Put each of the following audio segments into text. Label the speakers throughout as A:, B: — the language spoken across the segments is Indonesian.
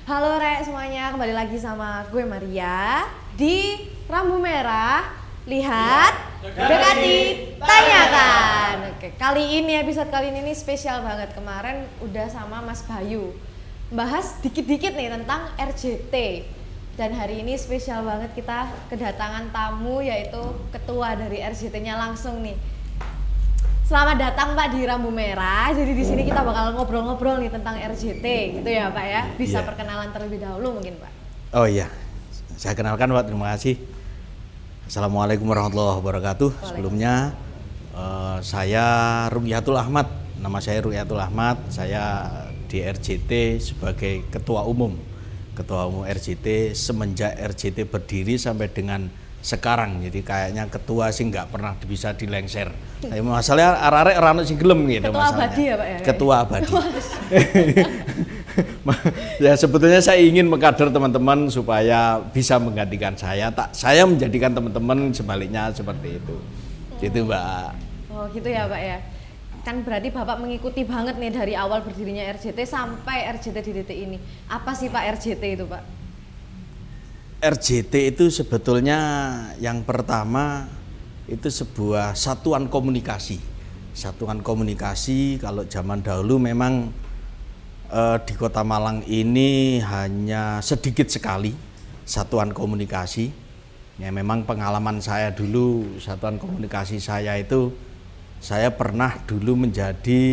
A: Halo Rek semuanya, kembali lagi sama gue Maria di Rambu Merah. Lihat, dekati, tanyakan. Oke, episode kali ini spesial banget. Kemarin udah sama Mas Bayu bahas dikit-dikit nih tentang RJT. Dan hari ini spesial banget, kita kedatangan tamu yaitu ketua dari RJT-nya langsung nih. Selamat datang Pak di Rambu Merah. Jadi di sini kita bakal ngobrol-ngobrol nih tentang RJT gitu ya Pak ya. Bisa perkenalan terlebih dahulu mungkin Pak.
B: Oh iya, saya kenalkan Pak, terima kasih. Assalamualaikum warahmatullahi wabarakatuh. Sebelumnya saya Ruqyatul Ahmad. Nama saya Ruqyatul Ahmad. Saya di RJT sebagai Ketua Umum RJT semenjak RJT berdiri sampai dengan sekarang. Jadi kayaknya ketua sih nggak pernah bisa dilengser. Tapi masalahnya arek-arek rano sing gelem gitu
A: ketua
B: masalahnya.
A: Abadi ya Pak ya?
B: Ketua abadi. Ya sebetulnya saya ingin mengkader teman-teman supaya bisa menggantikan saya. Saya menjadikan teman-teman sebaliknya seperti itu. Gitu Mbak.
A: Oh gitu ya Pak ya. Kan berarti Bapak mengikuti banget nih dari awal berdirinya RJT sampai RJT di titik ini. Apa sih Pak RJT itu Pak?
B: RJT itu sebetulnya yang pertama itu sebuah satuan komunikasi. Satuan komunikasi kalau zaman dahulu memang di Kota Malang ini hanya sedikit sekali satuan komunikasi. Ya memang pengalaman saya dulu, satuan komunikasi saya itu saya pernah dulu menjadi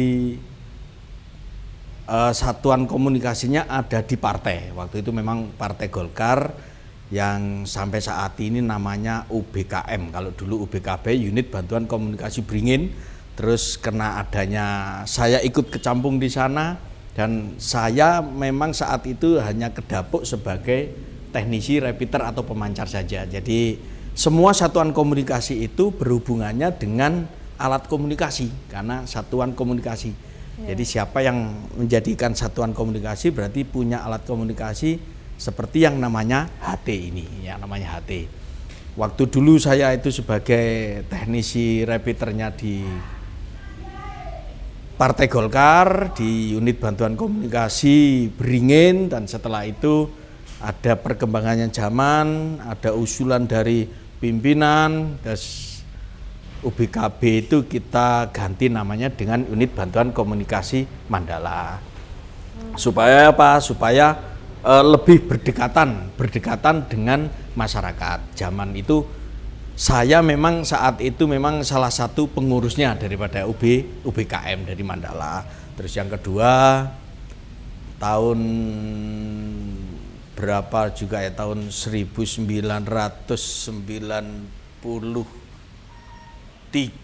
B: satuan komunikasinya ada di partai. Waktu itu memang Partai Golkar yang sampai saat ini namanya UBKM. Kalau dulu UBKB, Unit Bantuan Komunikasi Beringin. Terus karena adanya saya ikut kecampung di sana dan saya memang saat itu hanya kedapuk sebagai teknisi repeater atau pemancar saja. Jadi semua satuan komunikasi itu berhubungannya dengan alat komunikasi karena satuan komunikasi. Jadi siapa yang menjadikan satuan komunikasi berarti punya alat komunikasi seperti yang namanya HT ini, yang namanya HT. Waktu dulu saya itu sebagai teknisi repeaternya di Partai Golkar, di Unit Bantuan Komunikasi Beringin, dan setelah itu ada perkembangannya zaman, ada usulan dari pimpinan, terus UBKB itu kita ganti namanya dengan Unit Bantuan Komunikasi Mandala. Supaya apa? Supaya lebih berdekatan dengan masyarakat. Zaman itu saya memang saat itu memang salah satu pengurusnya daripada UBKM dari Mandala. Terus yang kedua tahun berapa juga ya, tahun 1993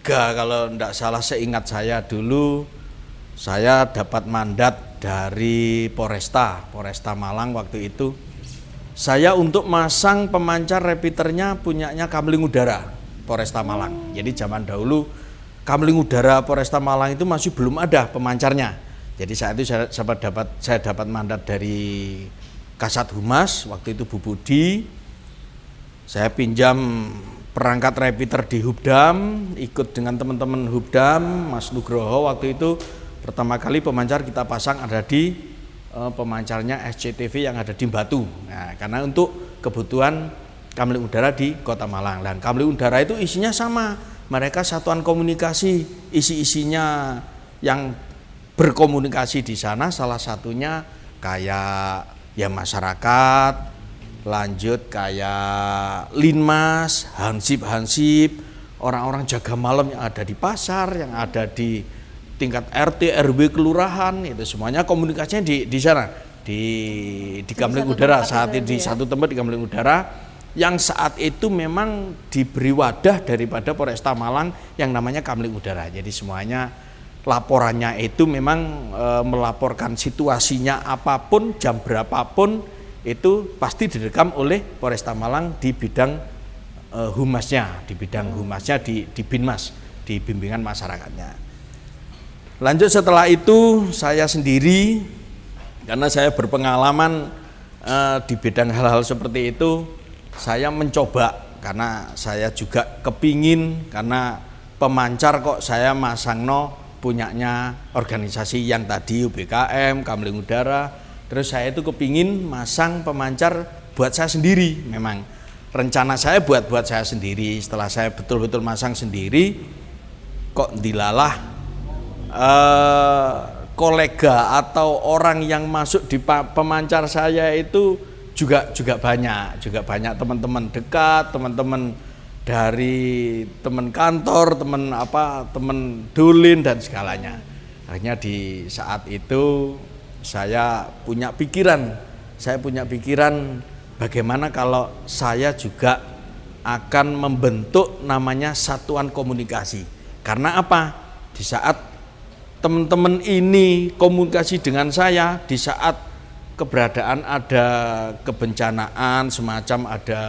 B: kalau tidak salah, seingat saya dulu saya dapat mandat dari Polresta Malang waktu itu. Saya untuk masang pemancar repeaternya punyanya Kamling Udara Polresta Malang. Jadi zaman dahulu Kamling Udara Polresta Malang itu masih belum ada pemancarnya. Jadi saat itu saya dapat mandat dari Kasat Humas waktu itu Bu Budi. Saya pinjam perangkat repeater di Hubdam, ikut dengan teman-teman Hubdam, Mas Nugroho waktu itu. Pertama kali pemancar kita pasang ada di pemancarnya SCTV yang ada di Batu. Nah, karena untuk kebutuhan Kamling Udara di Kota Malang. Dan Kamling Udara itu isinya sama. Mereka satuan komunikasi, isi-isinya yang berkomunikasi di sana salah satunya kayak ya masyarakat, lanjut kayak Linmas, Hansip, orang-orang jaga malam yang ada di pasar, yang ada di tingkat RT, RW, kelurahan, itu semuanya komunikasinya di sana, di Kamling Udara. Saat itu di satu tempat di Kamling Udara yang saat itu memang diberi wadah daripada Polresta Malang yang namanya Kamling Udara. Jadi semuanya laporannya itu memang melaporkan situasinya apapun, jam berapapun itu pasti direkam oleh Polresta Malang di bidang humasnya, di Binmas, di bimbingan masyarakatnya. Lanjut setelah itu saya sendiri, karena saya berpengalaman di bidang hal-hal seperti itu, saya mencoba karena saya juga kepingin, karena pemancar kok saya masangno punyanya organisasi yang tadi UBKM, Kamling Udara, Terus saya itu kepingin masang pemancar buat saya sendiri. Memang rencana saya buat saya sendiri. Setelah saya betul-betul masang sendiri, kok dilalah kolega atau orang yang masuk di pemancar saya itu juga banyak teman-teman dekat, teman-teman dari teman kantor, teman dolin dan segalanya. Akhirnya di saat itu saya punya pikiran bagaimana kalau saya juga akan membentuk namanya satuan komunikasi. Karena apa? Di saat teman-teman ini komunikasi dengan saya, di saat keberadaan ada kebencanaan semacam ada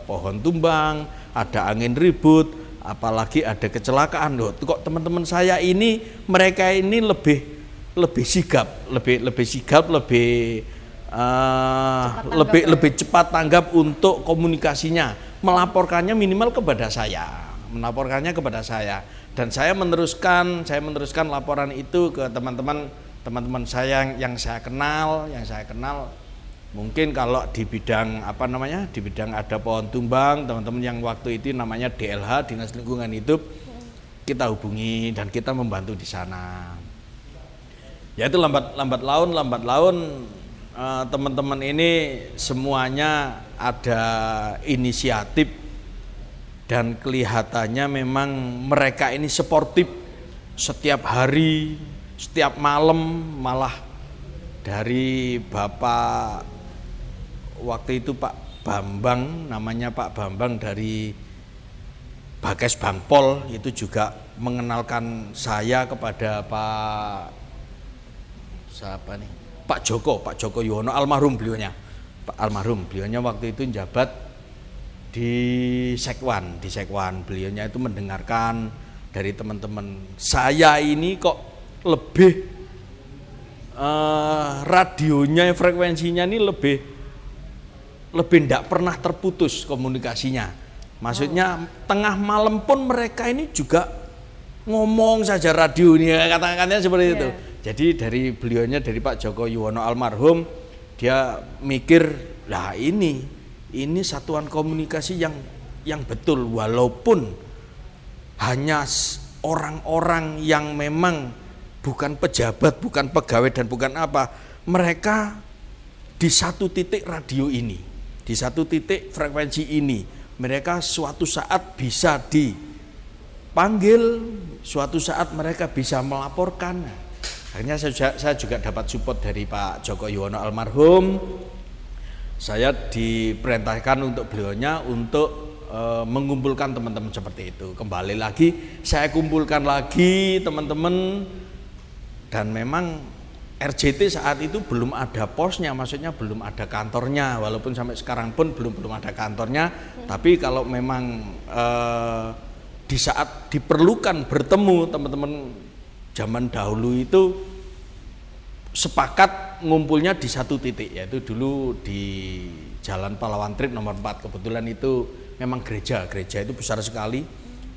B: pohon tumbang, ada angin ribut, apalagi ada kecelakaan. Loh, kok teman-teman saya ini mereka ini lebih sigap, lebih cepat tanggap untuk komunikasinya, melaporkannya minimal kepada saya, dan saya meneruskan laporan itu ke teman-teman saya yang saya kenal. Mungkin kalau di bidang di bidang ada pohon tumbang, teman-teman yang waktu itu namanya DLH, Dinas Lingkungan Hidup, kita hubungi dan kita membantu di sana. Ya itu lambat laun teman-teman ini semuanya ada inisiatif dan kelihatannya memang mereka ini sportif. Setiap hari, setiap malam, malah dari Bapak waktu itu Pak Bambang, namanya Pak Bambang dari Bakes Bangpol, itu juga mengenalkan saya kepada Pak Joko Yuwono, almarhum beliaunya waktu itu njabat di Sekwan. Beliaunya itu mendengarkan dari teman-teman saya ini kok lebih radionya, frekuensinya ini lebih ndak pernah terputus komunikasinya. Maksudnya tengah malam pun mereka ini juga ngomong saja radio ini, katakannya seperti itu. Jadi dari beliaunya, dari Pak Joko Yuwono almarhum, dia mikir, lah ini satuan komunikasi yang betul, walaupun hanya orang-orang yang memang bukan pejabat, bukan pegawai dan bukan apa, mereka di satu titik radio ini, di satu titik frekuensi ini, mereka suatu saat bisa dipanggil, suatu saat mereka bisa melaporkan. Akhirnya saya juga dapat support dari Pak Joko Yuwono almarhum. Saya diperintahkan untuk beliaunya untuk mengumpulkan teman-teman seperti itu. Kembali lagi, saya kumpulkan lagi teman-teman, dan memang RJT saat itu belum ada posnya, maksudnya belum ada kantornya, walaupun sampai sekarang pun belum ada kantornya. Tapi kalau memang di saat diperlukan bertemu, teman-teman zaman dahulu itu sepakat ngumpulnya di satu titik, yaitu dulu di Jalan Pahlawan Trip nomor 4. Kebetulan itu memang gereja itu besar sekali,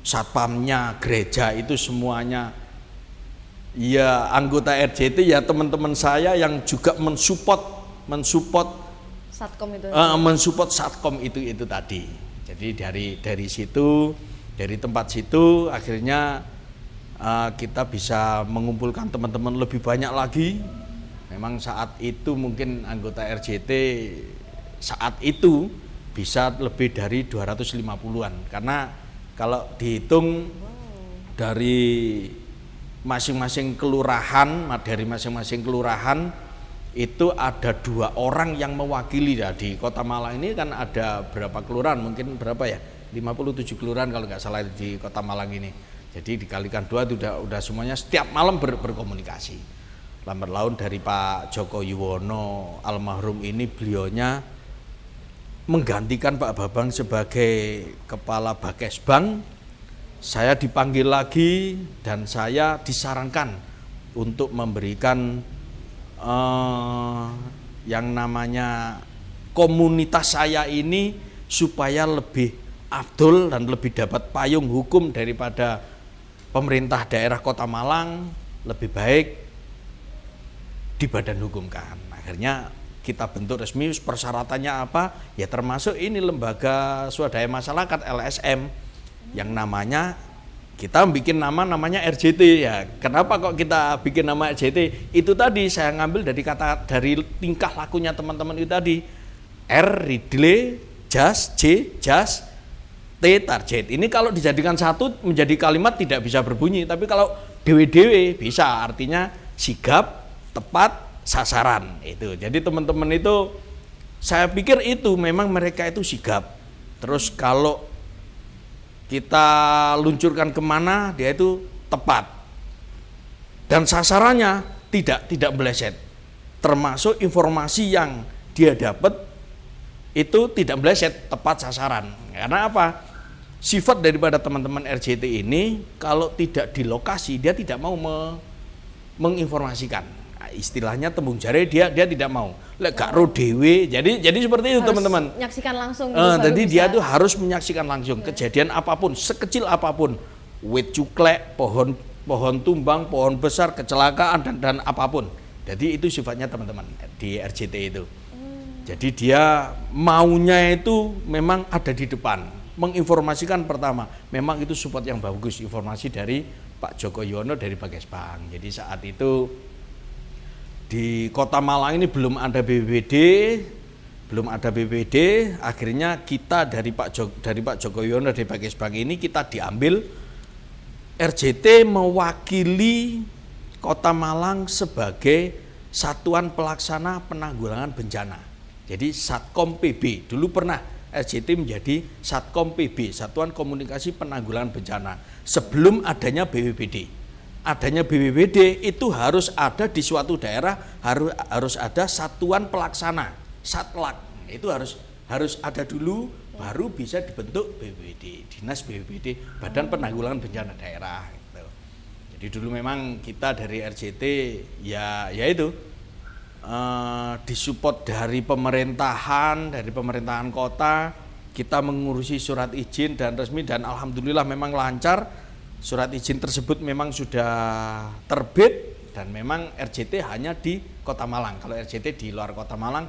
B: satpamnya gereja itu semuanya ya anggota RJT, ya teman-teman saya yang juga mensupport satkom itu, mensupport satkom itu tadi. Jadi dari situ, dari tempat situ akhirnya kita bisa mengumpulkan teman-teman lebih banyak lagi. Memang saat itu mungkin anggota RJT saat itu bisa lebih dari 250-an, karena kalau dihitung dari masing-masing kelurahan itu ada 2 orang yang mewakili. Ya, di Kota Malang ini kan ada berapa kelurahan, mungkin berapa ya, 57 kelurahan kalau nggak salah di Kota Malang ini. Jadi dikalikan 2 itu udah semuanya setiap malam berkomunikasi. Lambat laun dari Pak Joko Yuwono almarhum ini, beliaunya menggantikan Pak Bambang sebagai kepala Bakesbang. Saya dipanggil lagi dan saya disarankan untuk memberikan yang namanya komunitas saya ini supaya lebih afdol dan lebih dapat payung hukum daripada pemerintah daerah Kota Malang, lebih baik dibadan hukumkan. Akhirnya kita bentuk resmi, persyaratannya apa? Ya termasuk ini lembaga swadaya masyarakat LSM yang namanya kita bikin namanya RJT ya. Kenapa kok kita bikin nama RJT? Itu tadi saya ngambil dari tingkah lakunya teman-teman itu tadi. R Ridley, Jas, J Jas, T target. Ini kalau dijadikan satu menjadi kalimat tidak bisa berbunyi, tapi kalau dewe-dewe bisa, artinya sigap, tepat, sasaran itu. Jadi teman-teman itu saya pikir itu memang mereka itu sigap. Terus kalau kita luncurkan kemana dia itu tepat. Dan sasarannya tidak meleset. Termasuk informasi yang dia dapat itu tidak meleset, tepat sasaran. Karena apa? Sifat daripada teman-teman RJT ini kalau tidak di lokasi dia tidak mau menginformasikan. Istilahnya tembung jare dia tidak mau. Lek gak ro dhewe. Jadi seperti itu teman-teman.
A: Menyaksikan langsung.
B: Jadi dia tuh harus menyaksikan langsung kejadian apapun, sekecil apapun, wit cuklek, pohon tumbang, pohon besar, kecelakaan dan apapun. Jadi itu sifatnya teman-teman di RJT itu. Jadi dia maunya itu memang ada di depan, menginformasikan pertama. Memang itu support yang bagus, informasi dari Pak Joko Yono dari Bagespang. Jadi saat itu di Kota Malang ini belum ada BPBD, akhirnya kita dari Pak Joko Yono dari Bagespang ini kita diambil RJT mewakili Kota Malang sebagai Satuan Pelaksana Penanggulangan Bencana. Jadi Satkom PB, dulu pernah RJT menjadi Satkom PB, Satuan Komunikasi Penanggulangan Bencana, sebelum adanya BPBD. Adanya BPBD itu harus ada di suatu daerah, harus ada satuan pelaksana, satlak. Itu harus ada dulu, baru bisa dibentuk BPBD, Dinas BPBD, Badan Penanggulangan Bencana Daerah. Gitu. Jadi dulu memang kita dari RJT ya itu disupport dari pemerintahan kota, kita mengurusi surat izin dan resmi dan alhamdulillah memang lancar. Surat izin tersebut memang sudah terbit dan memang RJT hanya di Kota Malang. Kalau RJT di luar Kota Malang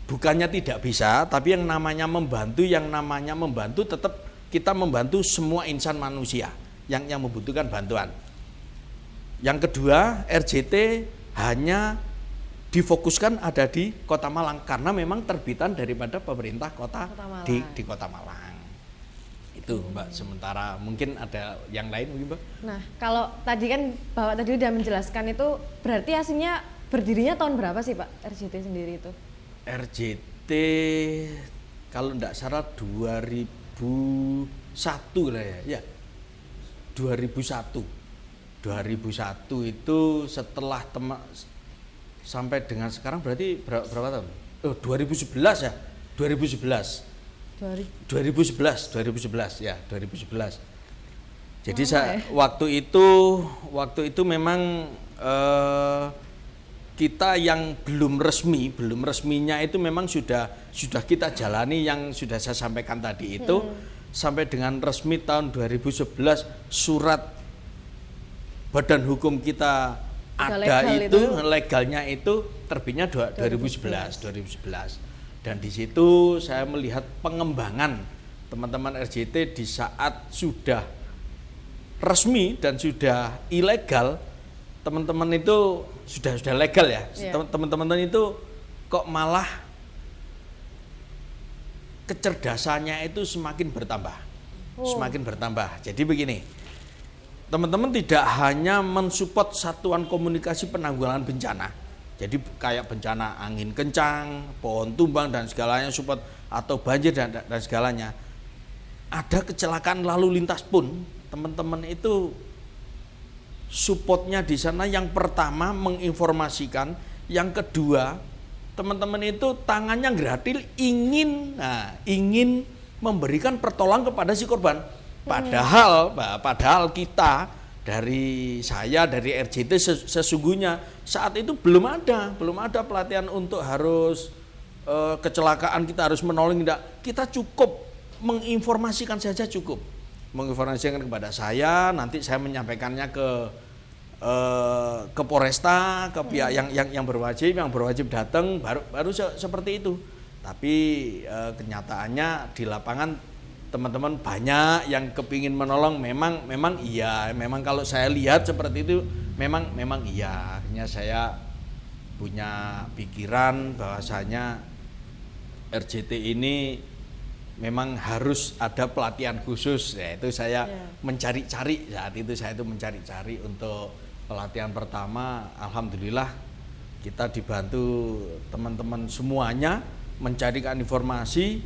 B: bukannya tidak bisa, tapi yang namanya membantu tetap kita membantu semua insan manusia yang membutuhkan bantuan. Yang kedua, RJT hanya difokuskan ada di Kota Malang karena memang terbitan daripada pemerintah kota di Kota Malang. Itu Mbak, sementara mungkin ada yang lain mungkin Mbak.
A: Nah kalau tadi kan Bapak tadi udah menjelaskan itu berarti aslinya berdirinya tahun berapa sih Pak RJT sendiri itu?
B: RJT kalau enggak salah 2001 lah ya 2001 itu setelah sampai dengan sekarang berarti berapa tahun? 2011 ya 2011 ya 2011. Jadi waktu itu memang kita yang belum resminya itu memang sudah kita jalani yang sudah saya sampaikan tadi itu sampai dengan resmi tahun 2011 surat badan hukum kita ada legalnya itu terbitnya 2011. Dan di situ saya melihat pengembangan teman-teman RJT di saat sudah resmi dan sudah ilegal, teman-teman itu sudah legal ya. Teman-teman itu kok malah kecerdasannya itu semakin bertambah. Jadi begini, teman-teman tidak hanya mensupport Satuan Komunikasi Penanggulangan Bencana. Jadi kayak bencana angin kencang, pohon tumbang dan segalanya support atau banjir dan segalanya. Ada kecelakaan lalu lintas pun teman-teman itu supportnya di sana. Yang pertama menginformasikan, yang kedua teman-teman itu tangannya gratis ingin memberikan pertolongan kepada si korban. Padahal kita dari RJT sesungguhnya saat itu belum ada pelatihan untuk harus kecelakaan kita harus menolong, tidak. Kita cukup menginformasikan saja, menginformasikan kepada saya, nanti saya menyampaikannya ke ke Polresta, ke pihak yang berwajib datang, baru seperti itu. Tapi kenyataannya di lapangan teman-teman banyak yang kepingin menolong. Memang iya, memang kalau saya lihat seperti itu memang iya. Akhirnya saya punya pikiran bahwasanya RJT ini memang harus ada pelatihan khusus, yaitu saya mencari-cari saat itu mencari-cari untuk pelatihan pertama. Alhamdulillah kita dibantu teman-teman semuanya mencarikan informasi.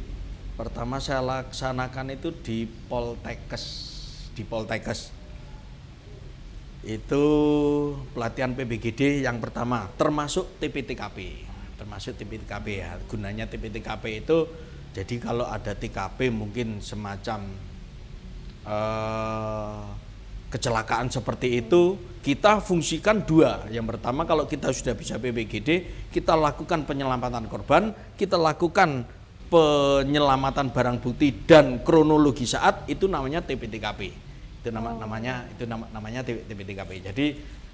B: Pertama saya laksanakan itu di Poltekkes. Itu pelatihan PBGD yang pertama, termasuk TPTKP ya. Gunanya TPTKP itu jadi kalau ada TKP mungkin semacam kecelakaan seperti itu, kita fungsikan dua. Yang pertama, kalau kita sudah bisa PBGD, kita lakukan penyelamatan korban, kita lakukan penyelamatan barang bukti dan kronologi saat, itu namanya TPTKP. Itu namanya TPTKP. Jadi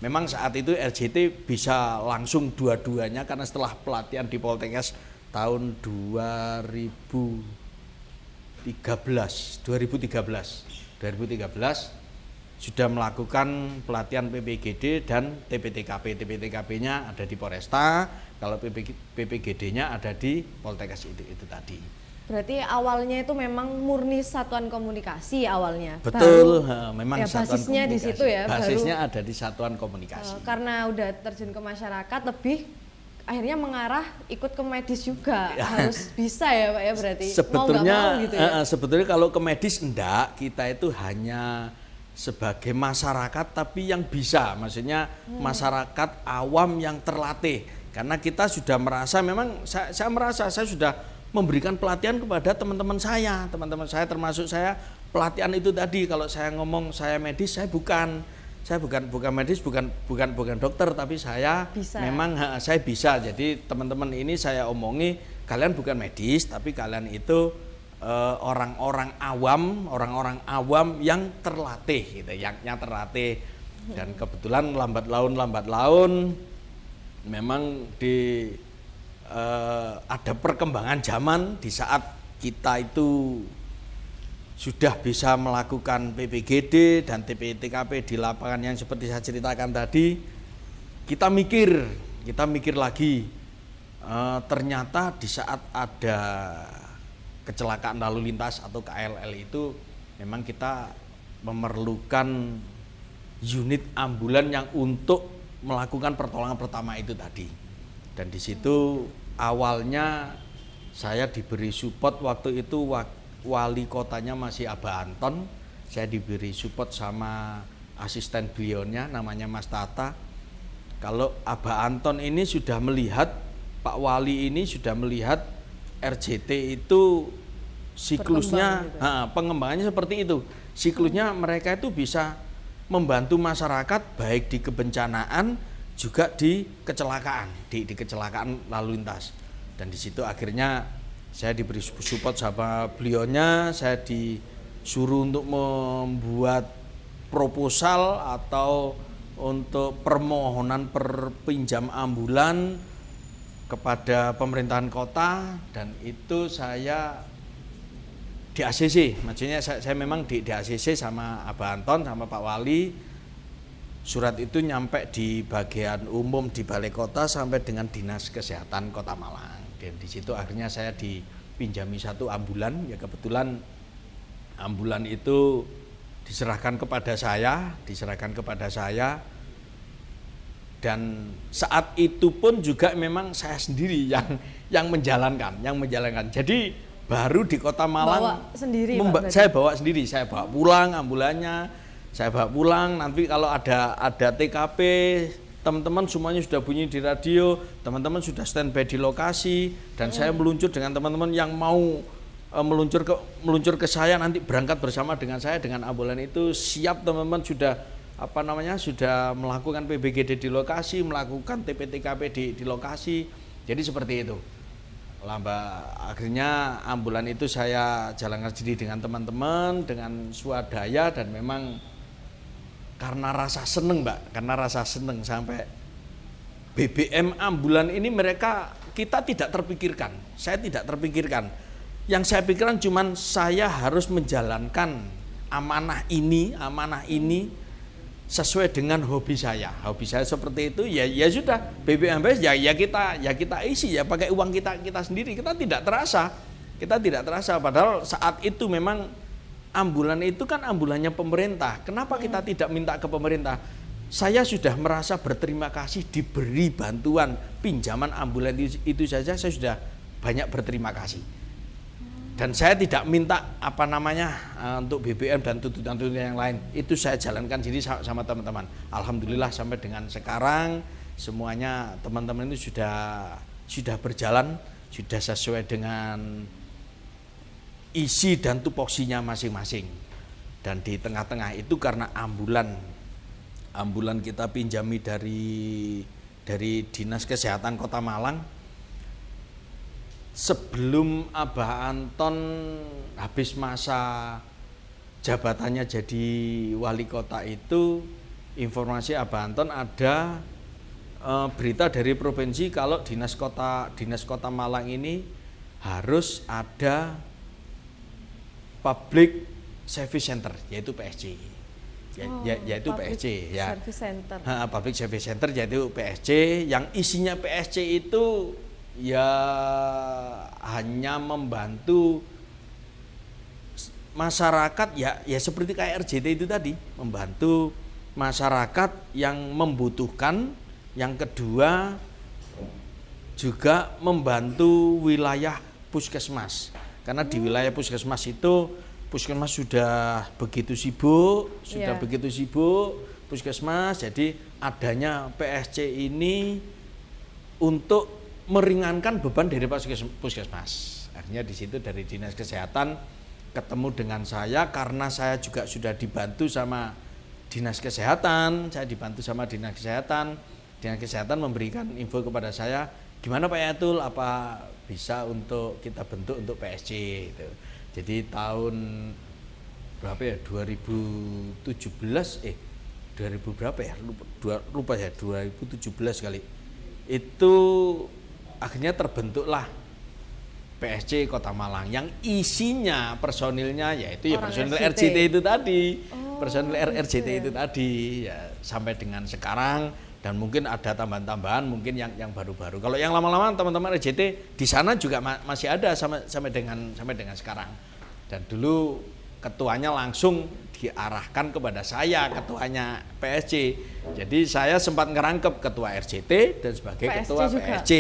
B: memang saat itu RJT bisa langsung dua-duanya karena setelah pelatihan di Poltekkes tahun 2013 sudah melakukan pelatihan PPGD dan TPTKP. TPTKP-nya ada di Polresta, kalau PPGD-nya ada di Poltekkes itu tadi.
A: Berarti awalnya itu memang murni satuan komunikasi awalnya.
B: Betul, memang
A: ya,
B: satuan
A: basisnya
B: komunikasi.
A: Di situ ya.
B: Basisnya ada di satuan komunikasi.
A: Karena udah terjun ke masyarakat, lebih akhirnya mengarah ikut ke medis juga. Harus bisa ya Pak ya, berarti
B: sebetulnya
A: mau gitu ya?
B: Sebetulnya kalau ke medis enggak, kita itu hanya sebagai masyarakat tapi yang bisa, maksudnya masyarakat awam yang terlatih. Karena kita sudah merasa, memang saya merasa saya sudah memberikan pelatihan kepada teman-teman saya termasuk saya. Pelatihan itu tadi, kalau saya ngomong saya medis, saya bukan medis, bukan dokter, tapi saya bisa. Memang saya bisa. Jadi teman-teman ini saya omongi, kalian bukan medis, tapi kalian itu orang-orang awam yang terlatih gitu, yang terlatih. Dan kebetulan lambat laun memang ada perkembangan zaman di saat kita itu sudah bisa melakukan PPGD dan TPTKP di lapangan yang seperti saya ceritakan tadi. Kita mikir lagi, ternyata di saat ada kecelakaan lalu lintas atau KLL itu memang kita memerlukan unit ambulan yang untuk melakukan pertolongan pertama itu tadi. Dan di situ awalnya saya diberi support, waktu itu wali kotanya masih Abah Anton. Saya diberi support sama asisten beliaunya namanya Mas Tata. Kalau Abah Anton ini sudah melihat, Pak Wali ini sudah melihat RJT itu siklusnya, pengembangannya seperti itu. Siklusnya mereka itu bisa membantu masyarakat baik di kebencanaan juga di kecelakaan, di kecelakaan lalu lintas. Dan di situ akhirnya saya diberi support sama beliaunya, saya disuruh untuk membuat proposal atau untuk permohonan perpinjam ambulan kepada pemerintahan kota, dan itu saya di ACC, maksudnya saya memang di ACC sama Abah Anton sama Pak Wali. Surat itu nyampe di bagian umum di Balai Kota sampai dengan Dinas Kesehatan Kota Malang. Dan di situ akhirnya saya dipinjami satu ambulan, ya kebetulan ambulan itu diserahkan kepada saya. Dan saat itu pun juga memang saya sendiri yang menjalankan. Jadi baru di Kota Malang saya bawa sendiri, saya bawa pulang ambulannya. Saya bawa pulang, nanti kalau ada TKP, teman-teman semuanya sudah bunyi di radio, teman-teman sudah standby di lokasi, dan saya meluncur dengan teman-teman yang mau meluncur ke saya, nanti berangkat bersama dengan saya dengan ambulan itu. Siap teman-teman, sudah sudah melakukan PBGD di lokasi, melakukan TPTKP di lokasi. Jadi seperti itu. Akhirnya ambulan itu saya jalankan sendiri dengan teman-teman, dengan swadaya, dan memang karena rasa seneng Mbak, karena rasa seneng sampai BBM ambulan ini kita tidak terpikirkan, saya tidak terpikirkan. Yang saya pikirkan cuman saya harus menjalankan amanah ini sesuai dengan hobi saya. Hobi saya seperti itu, ya sudah BBM ya kita isi ya pakai uang kita sendiri. Kita tidak terasa padahal saat itu memang ambulan itu kan ambulannya pemerintah. Kenapa kita tidak minta ke pemerintah? Saya sudah merasa berterima kasih diberi bantuan pinjaman ambulan itu saja saya sudah banyak berterima kasih. Dan saya tidak minta untuk BBM dan tuntutan-tuntutan yang lain. Itu saya jalankan sendiri sama teman-teman. Alhamdulillah sampai dengan sekarang semuanya teman-teman itu sudah berjalan, sudah sesuai dengan isi dan tupoksinya masing-masing. Dan di tengah-tengah itu karena ambulan kita pinjami dari Dinas Kesehatan Kota Malang. Sebelum Abah Anton habis masa jabatannya jadi wali kota itu, informasi Abah Anton ada berita dari provinsi kalau Dinas Kota Malang ini harus ada Public Service Center, yaitu PSC. Yaitu PSC ya. Public Service Center yaitu PSC, yang isinya PSC itu ya hanya membantu masyarakat ya seperti kayak RJT itu tadi, membantu masyarakat yang membutuhkan. Yang kedua juga membantu wilayah puskesmas. Karena di wilayah puskesmas itu puskesmas sudah begitu sibuk puskesmas, jadi adanya PSC ini untuk meringankan beban dari puskesmas. Akhirnya di situ dari Dinas Kesehatan ketemu dengan saya karena saya juga sudah dibantu sama Dinas Kesehatan, Dinas Kesehatan memberikan info kepada saya, gimana Pak Yatul, apa bisa untuk kita bentuk untuk PSC gitu. Jadi tahun berapa ya, 2017 lupa ya, 2017 kali itu akhirnya terbentuklah PSC Kota Malang yang isinya personilnya yaitu personil RJT itu tadi, personil RJT itu tadi ya, sampai dengan sekarang. Dan mungkin ada tambahan-tambahan mungkin yang baru-baru. Kalau yang lama-lama teman-teman RJT di sana juga masih ada sampai dengan sekarang. Dan dulu ketuanya langsung diarahkan kepada saya, ketuanya PSC. Jadi saya sempat ngerangkep ketua RJT dan sebagai PSC ketua juga. PSC.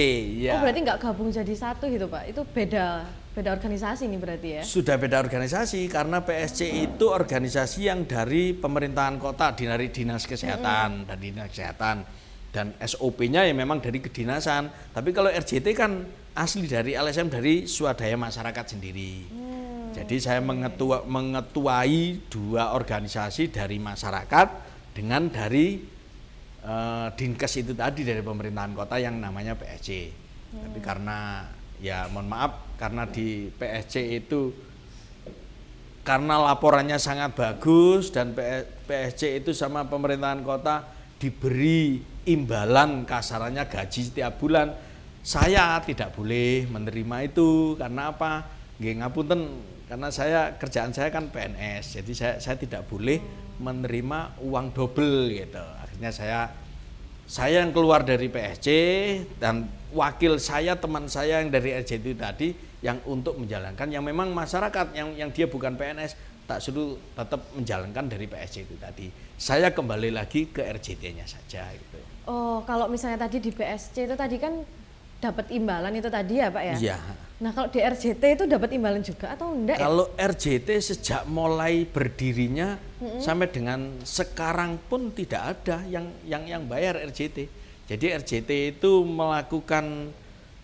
B: Ya.
A: Oh berarti nggak gabung jadi satu gitu Pak? Itu beda organisasi nih berarti ya?
B: Sudah beda organisasi karena PSC itu organisasi yang dari pemerintahan kota, dari Dinas Kesehatan dan Dinas Kesehatan, dan SOP-nya ya memang dari kedinasan. Tapi kalau RJT kan asli dari LSM, dari swadaya masyarakat sendiri. Jadi saya mengetuai dua organisasi dari masyarakat dengan dari Dinkes itu tadi, dari pemerintahan kota yang namanya PSC. Tapi karena ya mohon maaf, karena di PSC itu karena laporannya sangat bagus dan PSC itu sama pemerintahan kota diberi imbalan kasarannya gaji setiap bulan, saya tidak boleh menerima itu. Karena apa? Nggih ngapunten, karena kerjaan saya kan PNS, jadi saya tidak boleh menerima uang double gitu. Akhirnya saya yang keluar dari PSC dan wakil saya, teman saya yang dari RJT itu tadi yang untuk menjalankan yang memang masyarakat yang dia bukan PNS tak suruh tetap menjalankan dari PSC itu tadi. Saya kembali lagi ke RJT-nya saja gitu.
A: Oh, kalau misalnya tadi di PSC itu tadi kan dapat imbalan itu tadi ya Pak ya?
B: Iya.
A: Nah kalau di RJT itu dapat imbalan juga atau enggak?
B: Kalau RJT sejak mulai berdirinya sampai dengan sekarang pun tidak ada yang bayar RJT. Jadi RJT itu melakukan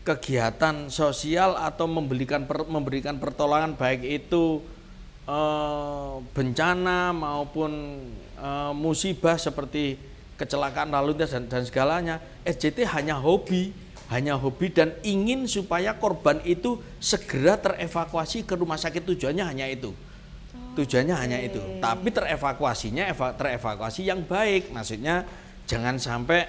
B: kegiatan sosial atau memberikan pertolongan baik itu bencana maupun musibah seperti kecelakaan lalu lintas dan segalanya. RJT hanya hobi dan ingin supaya korban itu segera terevakuasi ke rumah sakit, tujuannya hanya itu. Tujuannya hanya itu. Tapi terevakuasi yang baik. Maksudnya jangan sampai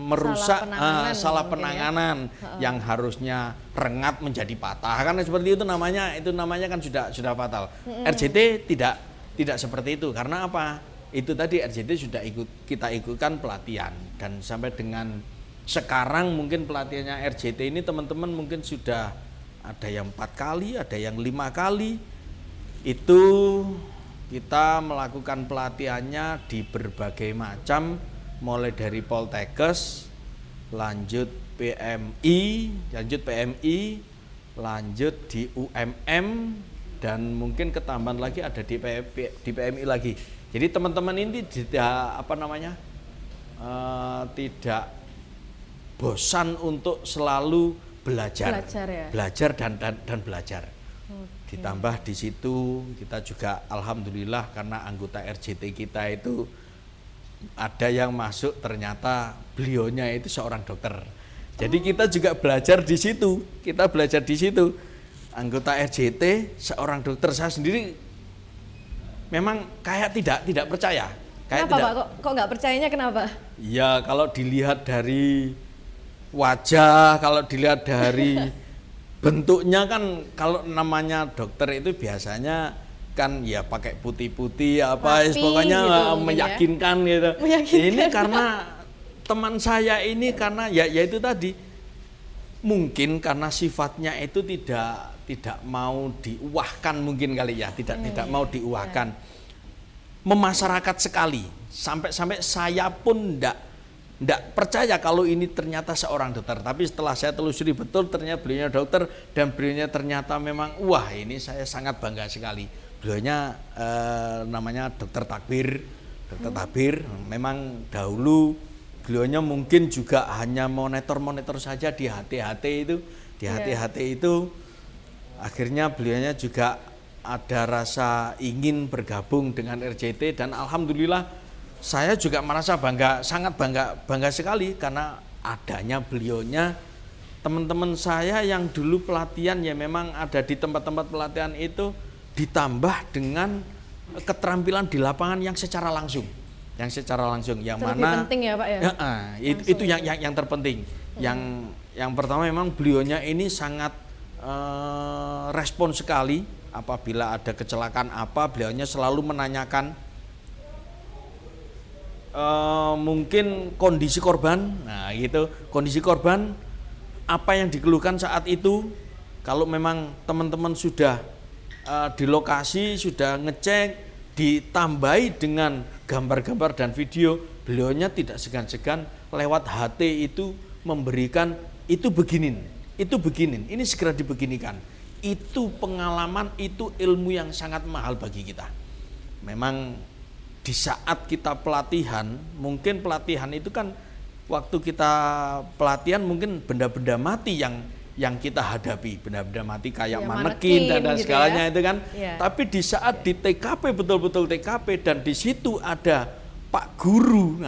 B: merusak salah penanganan yang harusnya rengat menjadi patah. Karena seperti itu namanya kan sudah fatal. RJT tidak seperti itu. Karena apa? Itu tadi RJT sudah kita ikutkan pelatihan, dan sampai dengan sekarang mungkin pelatihannya RJT ini teman-teman mungkin sudah ada yang 4 kali, ada yang 5 kali. Itu kita melakukan pelatihannya di berbagai macam, mulai dari Poltekkes, lanjut PMI, lanjut di UMM, dan mungkin ketambahan lagi ada di PMI lagi. Jadi teman-teman ini tidak bosan untuk selalu belajar dan belajar. Ditambah di situ kita juga alhamdulillah karena anggota RJT kita itu ada yang masuk ternyata beliaunya itu seorang dokter. Jadi kita juga belajar di situ. Anggota RJT seorang dokter. Saya sendiri memang kayak tidak percaya.
A: Kenapa Pak? Kok nggak percayanya kenapa?
B: Ya kalau dilihat dari wajah, kalau dilihat dari bentuknya kan, kalau namanya dokter itu biasanya kan ya pakai putih-putih pokoknya gitu, meyakinkan gitu. Ini karena teman saya ini karena ya itu tadi mungkin karena sifatnya itu tidak mau diuahkan mungkin kali ya, tidak mau diuahkan. Memasyarakat sekali. Sampai saya pun tidak percaya kalau ini ternyata seorang dokter. Tapi setelah saya telusuri betul ternyata beliaunya dokter, dan beliaunya ternyata memang wah ini saya sangat bangga sekali. Beliaunya namanya Dokter Takbir. Dokter Takbir memang dahulu beliaunya mungkin juga hanya monitor saja di HT itu. Di HT itu akhirnya beliaunya juga ada rasa ingin bergabung dengan RJT, dan alhamdulillah saya juga merasa sangat bangga sekali karena adanya beliaunya. Teman-teman saya yang dulu pelatihan ya memang ada di tempat-tempat pelatihan itu, ditambah dengan keterampilan di lapangan yang secara langsung, yang mana lebih penting ya Pak ya. Itu yang terpenting. Yang pertama memang beliaunya ini sangat respon sekali apabila ada kecelakaan beliaunya selalu menanyakan mungkin kondisi korban. Nah gitu, kondisi korban apa yang dikeluhkan saat itu. Kalau memang teman-teman sudah di lokasi, sudah ngecek, ditambahi dengan gambar-gambar dan video, beliaunya tidak segan-segan lewat HT itu memberikan itu beginin, ini segera dibeginikan. Itu pengalaman, itu ilmu yang sangat mahal bagi kita. Memang di saat kita pelatihan, mungkin pelatihan itu kan waktu kita pelatihan mungkin benda-benda mati yang kita hadapi, benda-benda mati kayak manekin dan gitu segalanya itu kan. Tapi di saat di TKP, betul-betul TKP, dan di situ ada Pak Guru,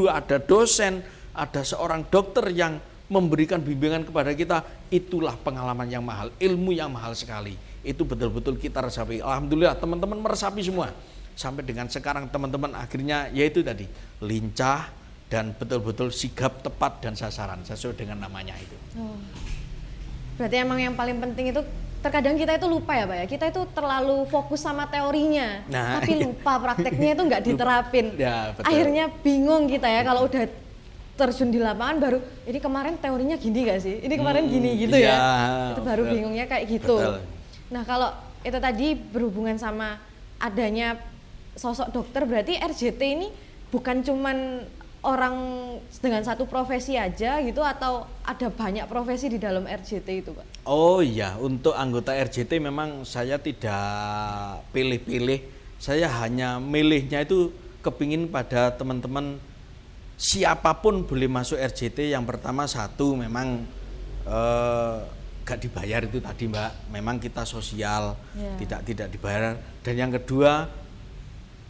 B: ada dosen, ada seorang dokter yang memberikan bimbingan kepada kita, itulah pengalaman yang mahal, ilmu yang mahal sekali. Itu betul-betul kita resapi. Alhamdulillah teman-teman meresapi semua. Sampai dengan sekarang teman-teman akhirnya yaitu tadi lincah dan betul-betul sigap, tepat dan sasaran sesuai dengan namanya itu.
A: Berarti emang yang paling penting itu terkadang kita itu lupa ya Pak ya, kita itu terlalu fokus sama teorinya, tapi lupa prakteknya itu nggak diterapin. Akhirnya bingung kita ya kalau udah terjun di lapangan baru ini kemarin teorinya gini gak sih, ini kemarin gini gitu ya. Itu baru bingungnya kayak gitu. Nah kalau itu tadi berhubungan sama adanya sosok dokter, berarti RJT ini bukan cuman orang dengan satu profesi aja gitu, atau ada banyak profesi di dalam RJT itu Pak?
B: Oh iya, untuk anggota RJT memang saya tidak pilih-pilih, saya hanya milihnya itu kepingin pada teman-teman siapapun boleh masuk RJT. Yang pertama satu memang gak dibayar itu tadi Mbak, memang kita sosial, tidak dibayar. Dan yang kedua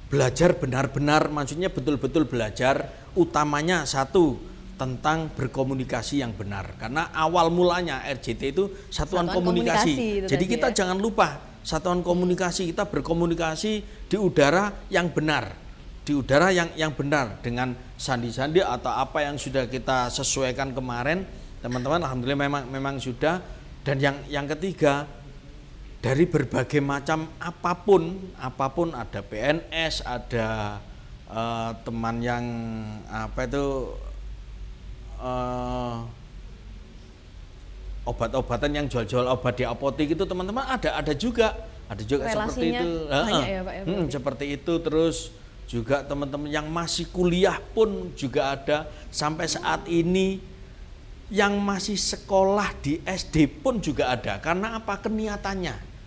B: belajar benar-benar, maksudnya betul-betul belajar, utamanya satu tentang berkomunikasi yang benar, karena awal mulanya RJT itu satuan komunikasi. Jadi kita jangan lupa satuan komunikasi, kita berkomunikasi di udara yang benar, di udara yang benar dengan sandi-sandi atau apa yang sudah kita sesuaikan kemarin, teman-teman. Alhamdulillah memang sudah. Dan yang ketiga, dari berbagai macam apapun ada PNS, ada teman yang obat-obatan yang jual-jual obat di apotek itu, teman-teman, ada juga seperti itu.
A: Banyak ya, Pak, ya,
B: seperti itu. Terus juga teman-teman yang masih kuliah pun juga ada, sampai saat ini yang masih sekolah di SD pun juga ada. Karena apa? Keniatannya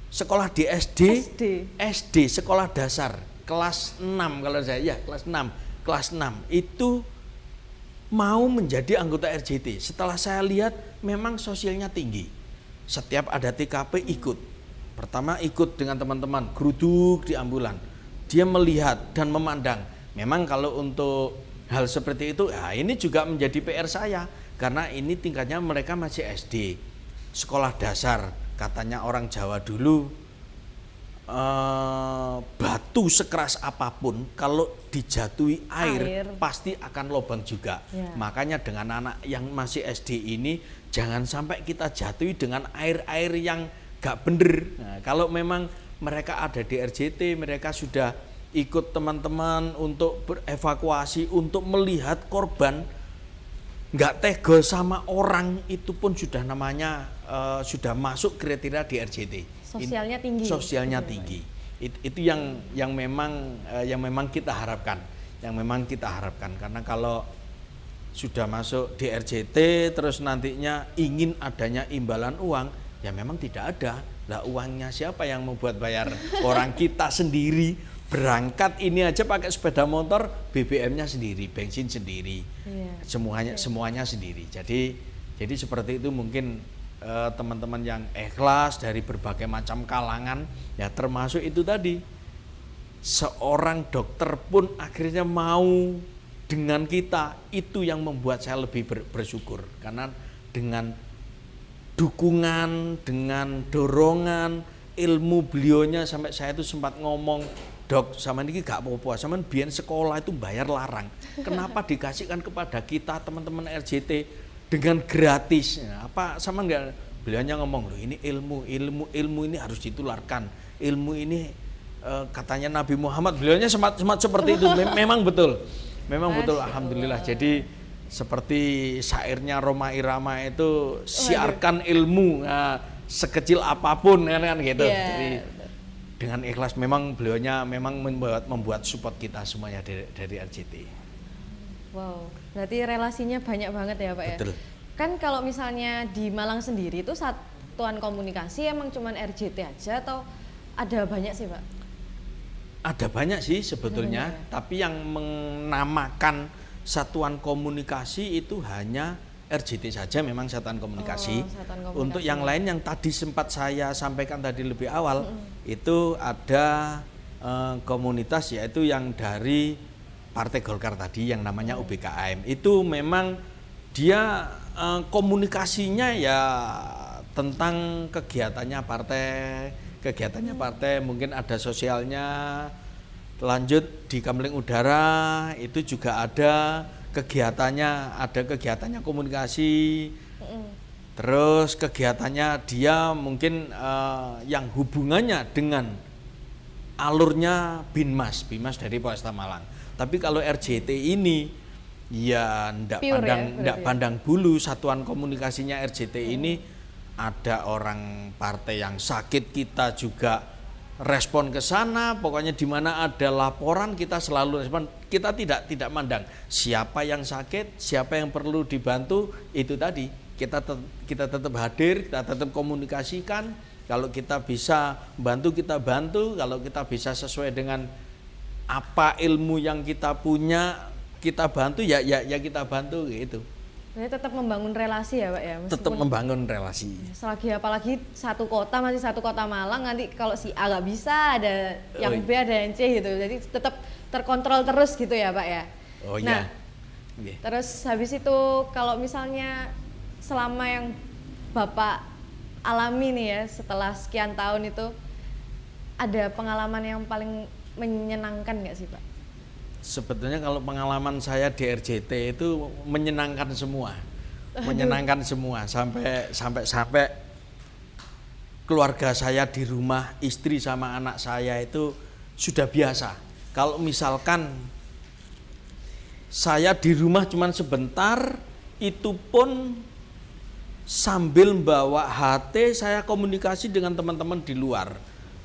B: sekolah di SD sekolah dasar kelas 6 kalau saya, kelas 6 itu mau menjadi anggota RJT. Setelah saya lihat memang sosialnya tinggi. Setiap ada TKP ikut. Pertama ikut dengan teman-teman, geruduk di ambulan. Dia melihat dan memandang. Memang kalau untuk hal seperti itu, ya ini juga menjadi PR saya. Karena ini tingkatnya mereka masih SD. Sekolah dasar, katanya orang Jawa dulu, batu sekeras apapun kalau dijatuhi air pasti akan lubang juga. Makanya dengan anak yang masih SD ini jangan sampai kita jatuhi dengan air-air yang gak bener. Nah, kalau memang mereka ada di RJT, mereka sudah ikut teman-teman untuk berevakuasi, untuk melihat korban, gak tega sama orang, itu pun sudah namanya sudah masuk kriteria di RJT. Sosialnya tinggi. Itu yang memang kita harapkan, karena kalau sudah masuk di RJT terus nantinya ingin adanya imbalan uang, ya memang tidak ada. Lah uangnya siapa yang membuat bayar? Orang kita sendiri berangkat ini aja pakai sepeda motor, BBM-nya sendiri, bensin sendiri, semuanya sendiri. Jadi seperti itu mungkin teman-teman yang ikhlas dari berbagai macam kalangan, ya termasuk itu tadi, seorang dokter pun akhirnya mau dengan kita. Itu yang membuat saya lebih bersyukur, karena dengan dukungan, dengan dorongan ilmu beliaunya, sampai saya itu sempat ngomong, Dok, sama ini gak apa-apa, sama biar sekolah itu bayar larang, kenapa dikasihkan kepada kita teman-teman RJT dengan gratis? Apa sama enggak? Beliaunya ngomong, loh ini ilmu ini harus ditularkan, ilmu ini katanya Nabi Muhammad, beliaunya sempat seperti itu. Memang betul, alhamdulillah. Jadi seperti syairnya Roma Irama itu, siarkan ilmu sekecil apapun kan gitu. Jadi dengan ikhlas, memang beliaunya memang membuat support kita semuanya dari RJT.
A: Wow, berarti relasinya banyak banget ya Pak.
B: Betul.
A: Ya? Kan kalau misalnya di Malang sendiri itu satuan komunikasi emang cuman RJT aja atau ada banyak sih Pak?
B: Ada banyak sih sebetulnya, tapi yang menamakan satuan komunikasi itu hanya RJT saja, memang satuan komunikasi. Untuk yang lain yang tadi sempat saya sampaikan tadi lebih awal, itu ada komunitas, yaitu yang dari Partai Golkar tadi yang namanya UBKM. Itu memang dia komunikasinya ya tentang kegiatannya partai, mungkin ada sosialnya. Lanjut di Kamling Udara itu juga ada kegiatannya komunikasi. Terus kegiatannya dia mungkin yang hubungannya dengan alurnya Binmas dari Polresta Malang. Tapi kalau RJT ini ya ndak pandang bulu, satuan komunikasinya RJT ini ada orang partai yang sakit, kita juga respon ke sana. Pokoknya di mana ada laporan kita selalu respon. Kita tidak mandang siapa yang sakit, siapa yang perlu dibantu. Itu tadi kita tetap hadir, kita tetap komunikasikan. Kalau kita bisa bantu, kita bantu. Kalau kita bisa sesuai dengan apa ilmu yang kita punya, kita bantu, ya kita bantu gitu.
A: Jadi tetap membangun relasi ya Pak ya?
B: Tetap membangun relasi.
A: Selagi apalagi satu kota, masih satu kota Malang, nanti kalau si A gak bisa, ada yang B, ada yang C gitu. Jadi tetap terkontrol terus gitu ya Pak ya?
B: Oh iya.
A: Terus habis itu kalau misalnya selama yang Bapak alami nih ya, setelah sekian tahun itu, ada pengalaman yang paling menyenangkan nggak sih Pak?
B: Sebetulnya kalau pengalaman saya di RJT itu menyenangkan semua, menyenangkan semua sampai keluarga saya di rumah, istri sama anak saya itu sudah biasa. Kalau misalkan saya di rumah cuma sebentar, itu pun sambil bawa HT saya komunikasi dengan teman-teman di luar,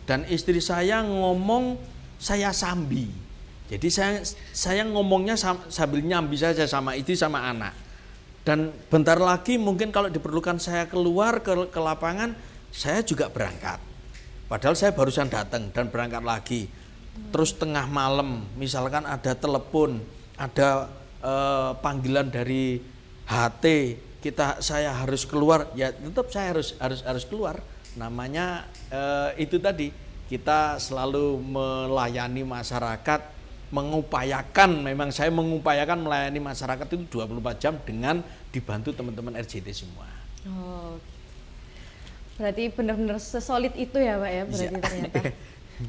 B: dan istri saya ngomong saya sambi. Jadi saya ngomongnya sambil nyambi saja sama istri sama anak. Dan bentar lagi mungkin kalau diperlukan saya keluar ke lapangan, saya juga berangkat. Padahal saya barusan datang dan berangkat lagi. Terus tengah malam misalkan ada telepon, ada panggilan dari HT, saya harus keluar, ya tetap saya harus keluar. Namanya itu tadi, kita selalu melayani masyarakat, memang saya mengupayakan melayani masyarakat itu 24 jam dengan dibantu teman-teman RJT semua.
A: Oh, berarti benar-benar sesolid itu ya Pak ya, berarti ternyata.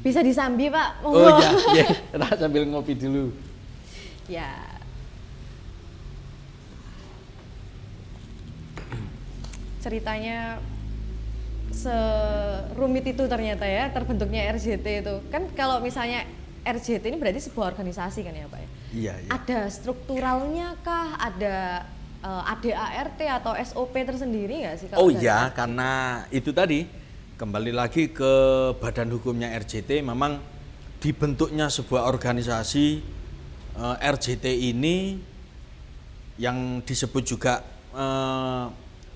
A: Bisa disambi Pak?
B: Oh iya, kita sambil ngopi dulu.
A: Ya. Ceritanya serumit itu ternyata ya, terbentuknya RJT itu. Kan kalau misalnya RJT ini berarti sebuah organisasi kan ya Pak ya?
B: Iya.
A: Ada strukturalnya kah? Ada ADART atau SOP tersendiri nggak sih?
B: Oh iya, karena itu tadi kembali lagi ke badan hukumnya RJT, memang dibentuknya sebuah organisasi RJT ini yang disebut juga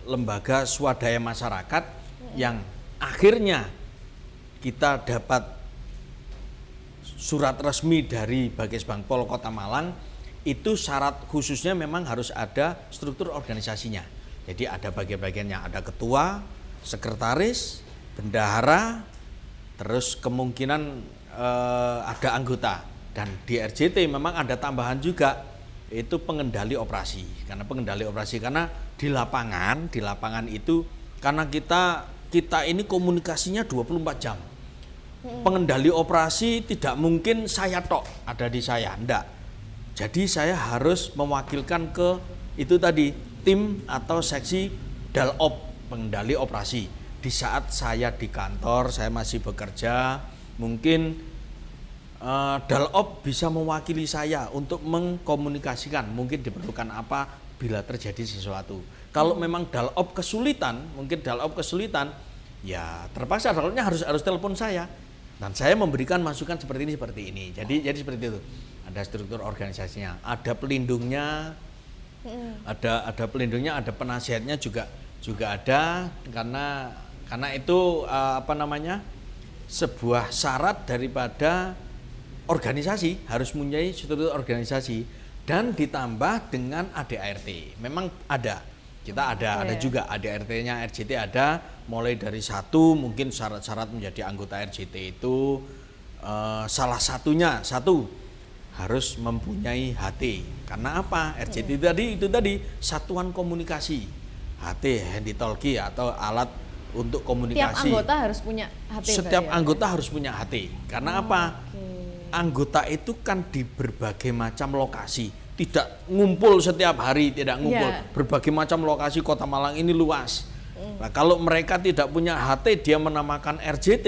B: lembaga swadaya masyarakat, yang akhirnya kita dapat surat resmi dari Bagesbangpol Kota Malang. Itu syarat khususnya memang harus ada struktur organisasinya. Jadi ada bagian-bagiannya, ada ketua, sekretaris, bendahara, terus kemungkinan ada anggota. Dan di RJT memang ada tambahan juga, itu pengendali operasi. Karena di lapangan itu karena kita ini komunikasinya 24 jam. Pengendali operasi tidak mungkin saya tok ada di saya, enggak. Jadi saya harus mewakilkan ke itu tadi, tim atau seksi Dalop, pengendali operasi. Di saat saya di kantor, saya masih bekerja, mungkin Dalop bisa mewakili saya untuk mengkomunikasikan mungkin diperlukan apa bila terjadi sesuatu. Kalau memang Dalop kesulitan, ya terpaksa Dalopnya harus telepon saya. Dan saya memberikan masukan seperti ini. Jadi seperti itu. Ada struktur organisasinya, ada pelindungnya, ada pelindungnya, ada penasihatnya juga ada, karena itu sebuah syarat daripada organisasi, harus mempunyai struktur organisasi, dan ditambah dengan ADART. Memang ada. Kita ada juga ADART-nya RJT ada, mulai dari mungkin syarat-syarat menjadi anggota RJT itu salah satunya harus mempunyai HT. Karena apa? RJT itu tadi satuan komunikasi. HT, handy talkie atau alat untuk komunikasi.
A: Setiap anggota harus punya HT.
B: Setiap anggota harus punya HT. Karena apa? Anggota itu kan di berbagai macam lokasi. Tidak ngumpul setiap hari, berbagai macam lokasi. Kota Malang ini luas. Nah, kalau mereka tidak punya HT, dia menamakan RJT.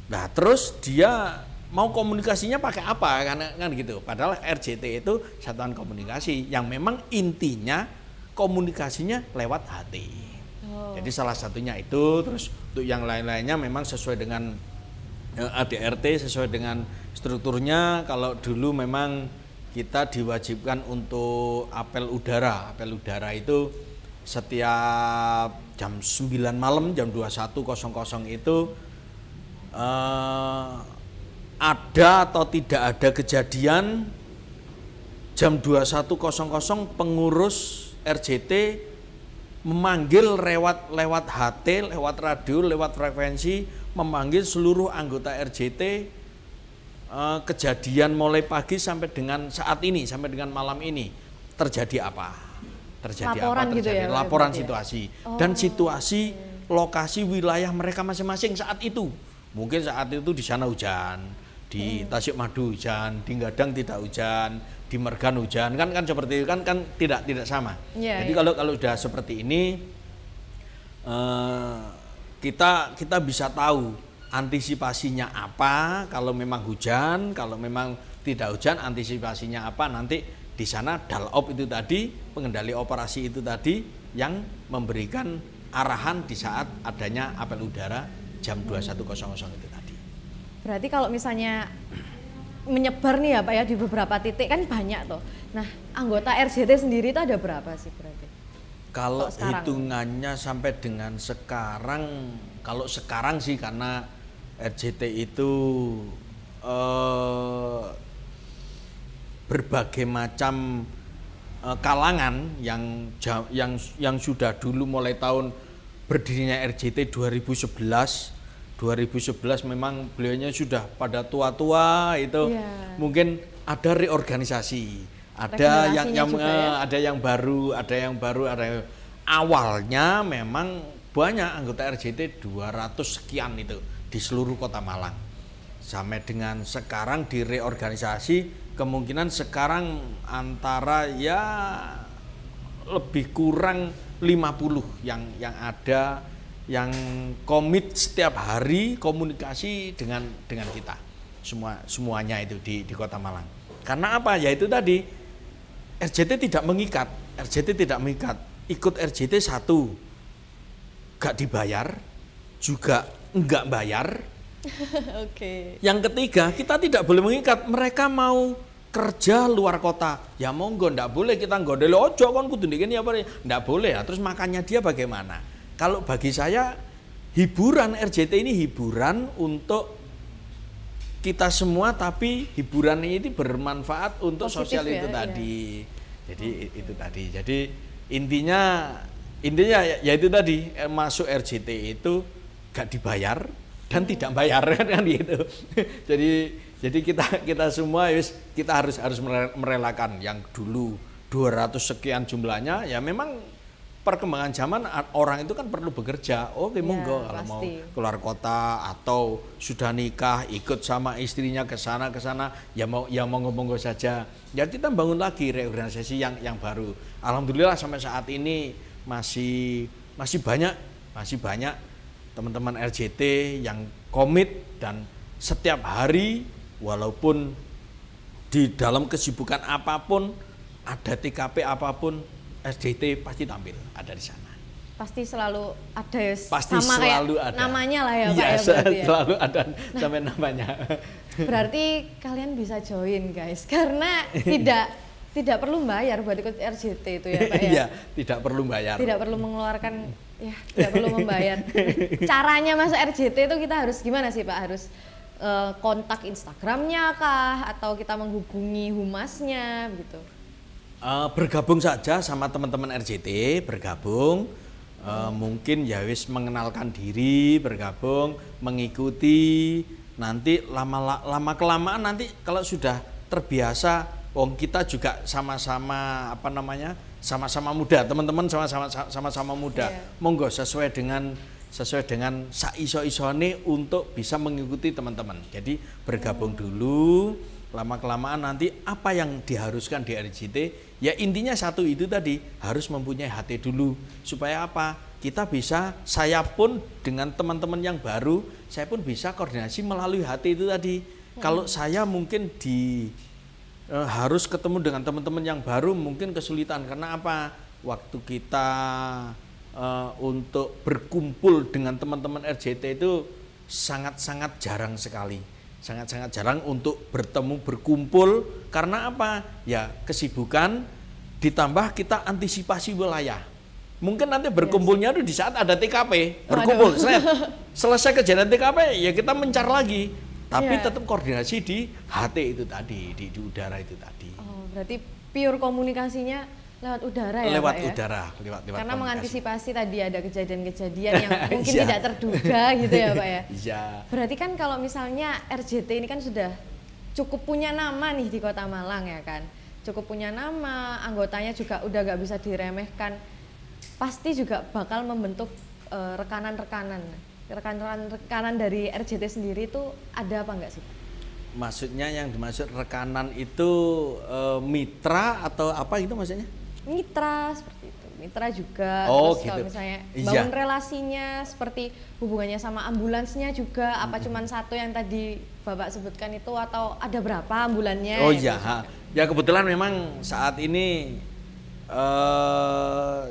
B: Nah, terus dia mau komunikasinya pakai apa? Kan gitu. Padahal RJT itu satuan komunikasi yang memang intinya komunikasinya lewat HT. Jadi salah satunya itu. Terus untuk yang lain-lainnya memang sesuai dengan ADART, sesuai dengan strukturnya. Kalau dulu memang kita diwajibkan untuk apel udara. Apel udara itu setiap jam 9 malam, jam 21.00 itu ada atau tidak ada kejadian, jam 21.00 pengurus RJT memanggil lewat HT, lewat radio, lewat frekuensi, memanggil seluruh anggota RJT. Kejadian mulai pagi sampai dengan saat ini, sampai dengan malam ini terjadi apa? Laporan situasi dan situasi lokasi wilayah mereka masing-masing saat itu. Mungkin saat itu di sana hujan, di Tasikmadu hujan, di Gadang tidak hujan, di Mergan hujan, kan seperti itu kan tidak sama. Jadi kalau sudah seperti ini kita bisa tahu antisipasinya apa kalau memang hujan, kalau memang tidak hujan antisipasinya apa. Nanti di sana Dalop itu tadi, pengendali operasi itu tadi yang memberikan arahan di saat adanya apel udara jam 21.00 itu tadi.
A: Berarti kalau misalnya menyebar nih ya Pak ya di beberapa titik kan banyak tuh. Nah, anggota RJT sendiri itu ada berapa sih berarti?
B: Kalau hitungannya sampai dengan sekarang, kalau sekarang sih karena RJT itu berbagai macam kalangan yang sudah dulu mulai tahun berdirinya RJT 2011 memang beliaunya sudah pada tua-tua itu. Mungkin ada reorganisasi, ada yang baru, awalnya memang banyak anggota RJT 200 sekian itu di seluruh Kota Malang. Sampai dengan sekarang di reorganisasi, kemungkinan sekarang antara ya lebih kurang 50 yang ada yang komit setiap hari komunikasi dengan kita. Semuanya itu di Kota Malang. Karena apa? Ya itu tadi, RJT tidak mengikat. Ikut RJT satu, gak dibayar, juga enggak bayar. Yang ketiga, kita tidak boleh mengikat. Mereka mau kerja luar kota, ya monggo, ndak boleh kita nggodel ojo kon kudu ndekne apa, ndak boleh. Terus makannya dia bagaimana? Kalau bagi saya hiburan RJT ini hiburan untuk kita semua, tapi hiburan ini bermanfaat untuk positif sosial itu tadi. Jadi itu tadi. Jadi intinya ya itu tadi, masuk RJT itu gak dibayar dan tidak bayar kan gitu. Jadi kita semua kita harus merelakan yang dulu 200 sekian jumlahnya. Ya memang perkembangan zaman orang itu kan perlu bekerja. Monggo kalau mau keluar kota atau sudah nikah ikut sama istrinya ke sana ya monggo saja. Ya kita bangun lagi reorganisasi yang baru. Alhamdulillah sampai saat ini masih banyak teman-teman RJT yang komit dan setiap hari walaupun di dalam kesibukan apapun, ada TKP apapun, RJT pasti tampil ada di sana.
A: Pasti selalu ada ya,
B: pasti
A: sama
B: selalu
A: kayak
B: ada
A: namanya lah ya Pak
B: ya,
A: berarti ya.
B: Selalu ada sampai namanya.
A: Berarti kalian bisa join guys, karena tidak perlu bayar buat ikut RJT itu ya Pak ya.
B: Iya, tidak perlu bayar.
A: Tidak perlu mengeluarkan, ya tidak perlu membayar. Caranya masuk RJT itu kita harus gimana sih Pak? Harus kontak Instagramnya kah? Atau kita menghubungi humasnya gitu?
B: Bergabung saja sama teman-teman RJT, bergabung. Mungkin ya wis mengenalkan diri, bergabung, mengikuti. Nanti lama kelamaan nanti kalau sudah terbiasa, kita juga sama-sama sama-sama muda, teman-teman sama-sama muda. Monggo sesuai dengan saiso-isone untuk bisa mengikuti teman-teman. Jadi bergabung dulu, lama-kelamaan nanti apa yang diharuskan di RJT, ya intinya satu itu tadi, harus mempunyai HT dulu. Supaya apa? Kita bisa, saya pun dengan teman-teman yang baru, saya pun bisa koordinasi melalui HT itu tadi. Kalau saya mungkin harus ketemu dengan teman-teman yang baru mungkin kesulitan. Karena apa? Waktu kita untuk berkumpul dengan teman-teman RJT itu sangat-sangat jarang sekali. Sangat-sangat jarang untuk bertemu, berkumpul. Karena apa? Ya kesibukan, ditambah kita antisipasi wilayah. Mungkin nanti berkumpulnya itu di saat ada TKP, berkumpul. Selesai kejadian TKP, ya kita mencar lagi. Tapi tetap koordinasi di HT itu tadi, di udara itu tadi.
A: Oh, berarti pure komunikasinya lewat udara ya
B: lewat
A: Pak ya?
B: Udara, lewat
A: karena mengantisipasi tadi ada kejadian-kejadian yang mungkin tidak terduga gitu ya Pak ya?
B: Iya.
A: Berarti kan kalau misalnya RJT ini kan sudah cukup punya nama nih di Kota Malang ya kan? Cukup punya nama, anggotanya juga udah gak bisa diremehkan. Pasti juga bakal membentuk rekanan-rekanan. Rekanan dari RJT sendiri itu ada apa enggak sih?
B: Maksudnya yang dimaksud rekanan itu mitra atau apa itu maksudnya?
A: Mitra seperti itu. Mitra juga.
B: Oh,
A: Terus
B: gitu.
A: kalau misalnya
B: Iya.
A: bangun relasinya seperti hubungannya sama ambulansnya juga apa cuman satu yang tadi Bapak sebutkan itu atau ada berapa ambulannya?
B: Oh
A: Itu
B: iya,
A: juga.
B: ya kebetulan memang saat ini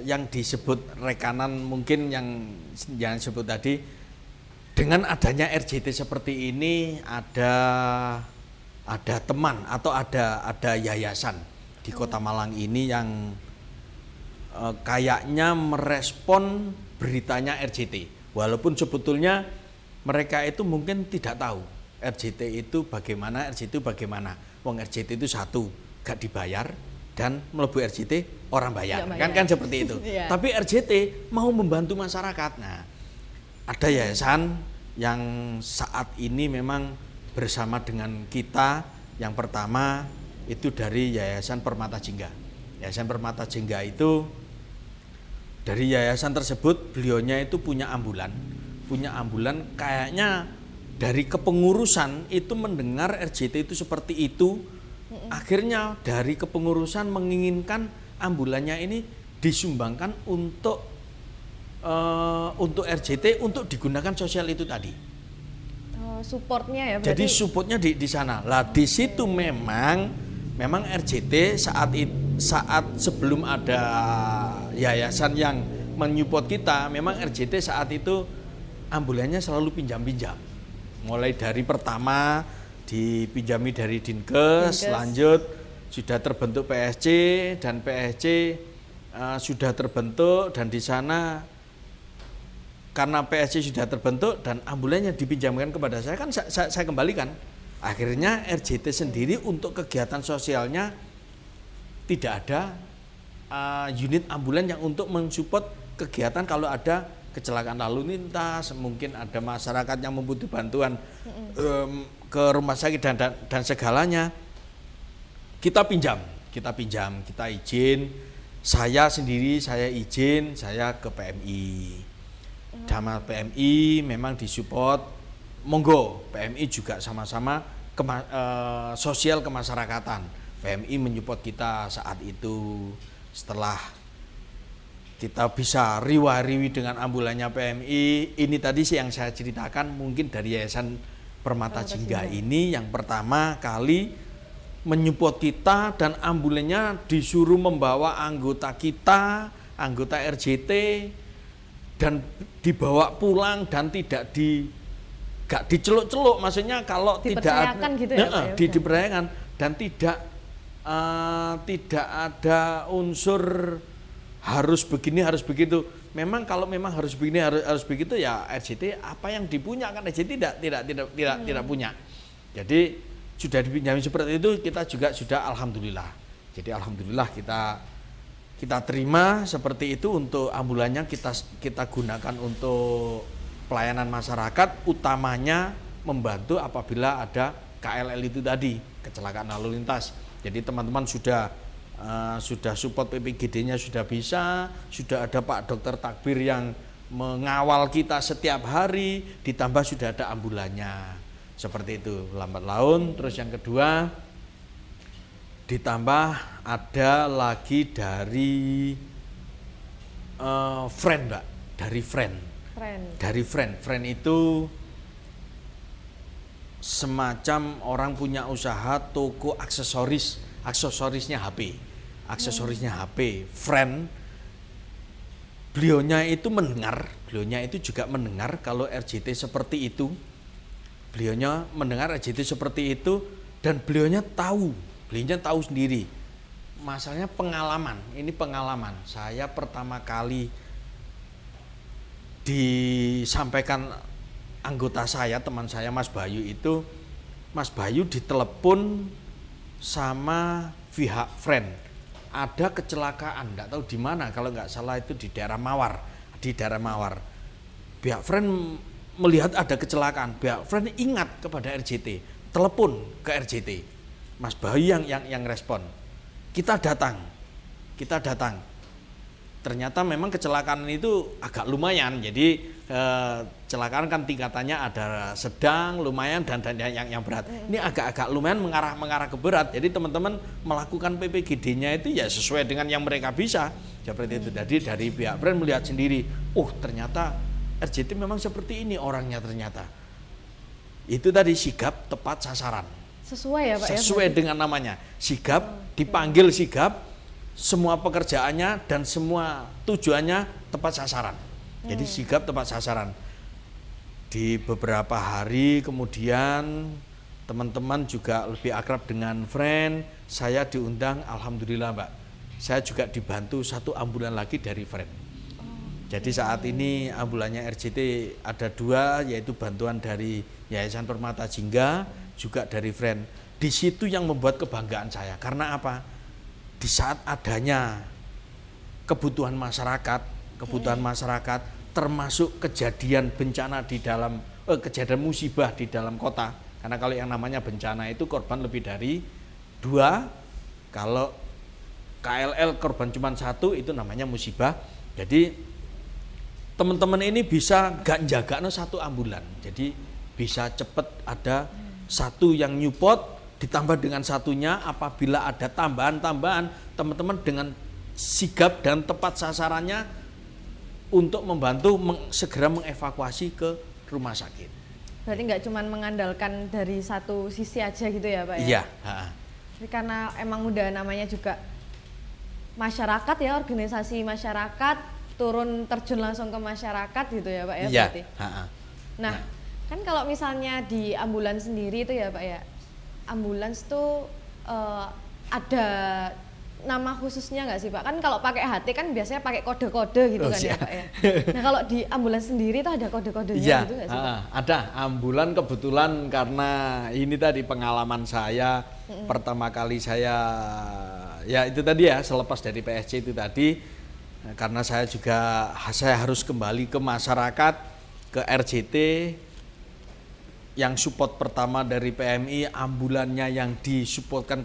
B: yang disebut rekanan mungkin yang disebut tadi dengan adanya RJT seperti ini ada teman atau ada yayasan di Kota Malang ini yang kayaknya merespon beritanya RJT walaupun sebetulnya mereka itu mungkin tidak tahu RJT itu bagaimana, wong RJT itu satu gak dibayar dan melebu RJT orang bayar.
A: Nggak bayar.
B: Kan seperti itu.
A: Iya.
B: Tapi RJT mau membantu masyarakat. Nah, ada yayasan yang saat ini memang bersama dengan kita. Yang pertama itu dari Yayasan Permata Jingga. Yayasan Permata Jingga itu dari yayasan tersebut beliaunya itu punya ambulan kayaknya dari kepengurusan itu mendengar RJT itu seperti itu. Akhirnya dari kepengurusan menginginkan ambulannya ini disumbangkan untuk RJT untuk digunakan sosial itu tadi.
A: Supportnya ya berarti.
B: Jadi supportnya di sana. Lah di situ memang RJT saat sebelum ada yayasan yang menyupport kita, memang RJT saat itu ambulannya selalu pinjam-pinjam. Mulai dari pertama dipinjami dari Dinkes, lanjut sudah terbentuk PSC dan PSC sudah terbentuk dan di sana karena PSC sudah terbentuk dan ambulannya dipinjamkan kepada saya kan saya kembalikan. Akhirnya RJT sendiri untuk kegiatan sosialnya tidak ada unit ambulan yang untuk mensupport kegiatan kalau ada kecelakaan lalu lintas, mungkin ada masyarakat yang membutuhkan bantuan ke rumah sakit dan segalanya. Kita pinjam, kita izin. Saya izin, saya ke PMI. Sama PMI memang disupport. Monggo, PMI juga sama-sama sosial kemasyarakatan. PMI menyupport kita saat itu. Setelah kita bisa riwa-riwi dengan ambulannya PMI, ini tadi sih yang saya ceritakan mungkin dari Yayasan Permata Jingga ini yang pertama kali menyupport kita dan ambulannya disuruh membawa anggota kita, anggota RJT dan dibawa pulang dan gak diceluk-celuk, maksudnya kalau tidak
A: gitu ya,
B: dipercayakan dan tidak ada unsur harus begini harus begitu. Memang kalau memang harus begini harus begitu ya RJT apa yang dipunya kan RJT tidak punya. Jadi sudah dipinjami seperti itu kita juga sudah alhamdulillah. Jadi alhamdulillah kita terima seperti itu untuk ambulannya kita gunakan untuk pelayanan masyarakat, utamanya membantu apabila ada KLL itu tadi, kecelakaan lalu lintas. Jadi teman-teman sudah support PPGD-nya sudah bisa, sudah ada Pak Dokter Takbir yang mengawal kita setiap hari, ditambah sudah ada ambulannya. Seperti itu, lambat laun. Terus yang kedua, ditambah ada lagi dari friend, Mbak, dari friend itu semacam orang punya usaha toko aksesorisnya HP. Friend, beliaunya itu juga mendengar kalau RJT seperti itu. Beliaunya mendengar RJT seperti itu dan beliaunya tahu sendiri. Masalahnya pengalaman. Saya pertama kali disampaikan anggota saya, teman saya Mas Bayu itu, Mas Bayu ditelepon sama pihak friend. Ada kecelakaan, enggak tahu di mana, kalau enggak salah itu di daerah Mawar. Pihak friend melihat ada kecelakaan, pihak friend ingat kepada RJT, telepon ke RJT. Mas Bayu yang respon. Kita datang. Ternyata memang kecelakaan itu agak lumayan, jadi kecelakaan kan tingkatannya ada sedang, lumayan dan yang berat. Ini agak-agak lumayan mengarah ke berat. Jadi teman-teman melakukan PPGD-nya itu ya sesuai dengan yang mereka bisa. Seperti itu. Jadi dari pihak brand melihat sendiri, ternyata RJT memang seperti ini orangnya ternyata. Itu tadi sigap tepat sasaran.
A: Sesuai ya Pak ya?
B: Sesuai dengan namanya. Sigap, dipanggil sigap, semua pekerjaannya dan semua tujuannya tepat sasaran. Jadi sigap tepat sasaran. Di beberapa hari kemudian teman-teman juga lebih akrab dengan friend. Saya diundang, alhamdulillah Mbak. Saya juga dibantu 1 ambulan lagi dari friend. Jadi saat ini ambulannya RJT ada 2, yaitu bantuan dari Yayasan Permata Jingga, juga dari friend. Di situ yang membuat kebanggaan saya. Karena apa? Di saat adanya kebutuhan masyarakat termasuk kejadian bencana di dalam kejadian musibah di dalam kota. Karena kalau yang namanya bencana itu korban lebih dari 2, kalau KLL korban cuma 1 itu namanya musibah. Jadi teman-teman ini bisa gak jaga 1 ambulan. Jadi bisa cepat ada 1 yang nyupot ditambah dengan 1-nya. Apabila ada tambahan-tambahan, teman-teman dengan sigap dan tepat sasarannya untuk membantu segera mengevakuasi ke rumah sakit.
A: Berarti nggak cuma mengandalkan dari satu sisi aja gitu ya Pak ya?
B: Iya.
A: Tapi karena emang udah namanya juga masyarakat ya, organisasi masyarakat, turun terjun langsung ke masyarakat gitu ya Pak ya?
B: Iya.
A: Berarti. Nah, kan kalau misalnya di ambulans sendiri itu ya Pak ya, ambulans tuh ada nama khususnya nggak sih Pak? Kan kalau pakai HT kan biasanya pakai kode-kode gitu kan ya Pak ya. Nah kalau di ambulans sendiri itu ada kode-kodenya gitu nggak sih Pak?
B: Ada ambulan kebetulan karena ini tadi pengalaman saya pertama kali saya ya itu tadi ya selepas dari PSC itu tadi karena saya harus kembali ke masyarakat, ke RJT. Yang support pertama dari PMI, ambulannya yang disupportkan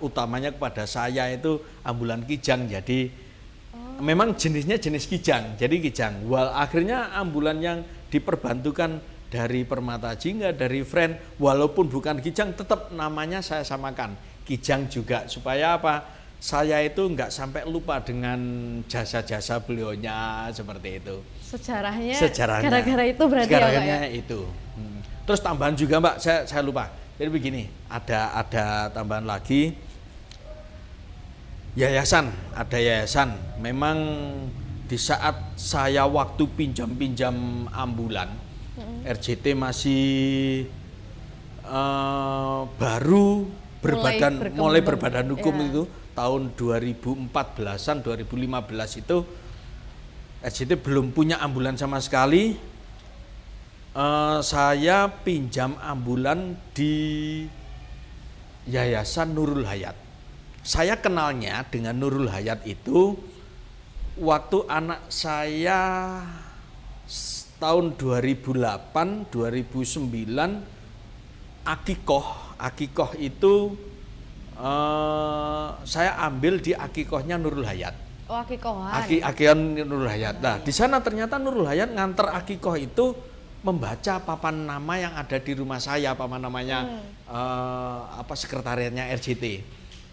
B: utamanya kepada saya itu ambulan Kijang. Jadi memang jenisnya jenis Kijang. Jadi Kijang. Akhirnya ambulan yang diperbantukan dari Permata Jingga, dari friend, walaupun bukan Kijang, tetap namanya saya samakan Kijang juga. Supaya apa? Saya itu nggak sampai lupa dengan jasa-jasa beliaunya seperti itu.
A: Sejarahnya. Gara-gara itu berarti ya Pak ya?
B: Itu. Terus tambahan juga Mbak, saya lupa. Jadi begini, ada tambahan lagi. Ada yayasan. Memang di saat saya waktu pinjam ambulan, RJT masih baru mulai berbadan hukum itu tahun 2014-an, 2015 itu RJT belum punya ambulan sama sekali. Saya pinjam ambulan di Yayasan Nurul Hayat. Saya kenalnya dengan Nurul Hayat itu waktu anak saya tahun 2008, 2009 Akikoh itu saya ambil di Akikohnya Nurul Hayat.
A: Oh, Akikohan.
B: Akikohan Nurul Hayat. Nah, di sana ternyata Nurul Hayat nganter Akikoh itu membaca papan nama yang ada di rumah saya, papan namanya sekretariatnya RJT.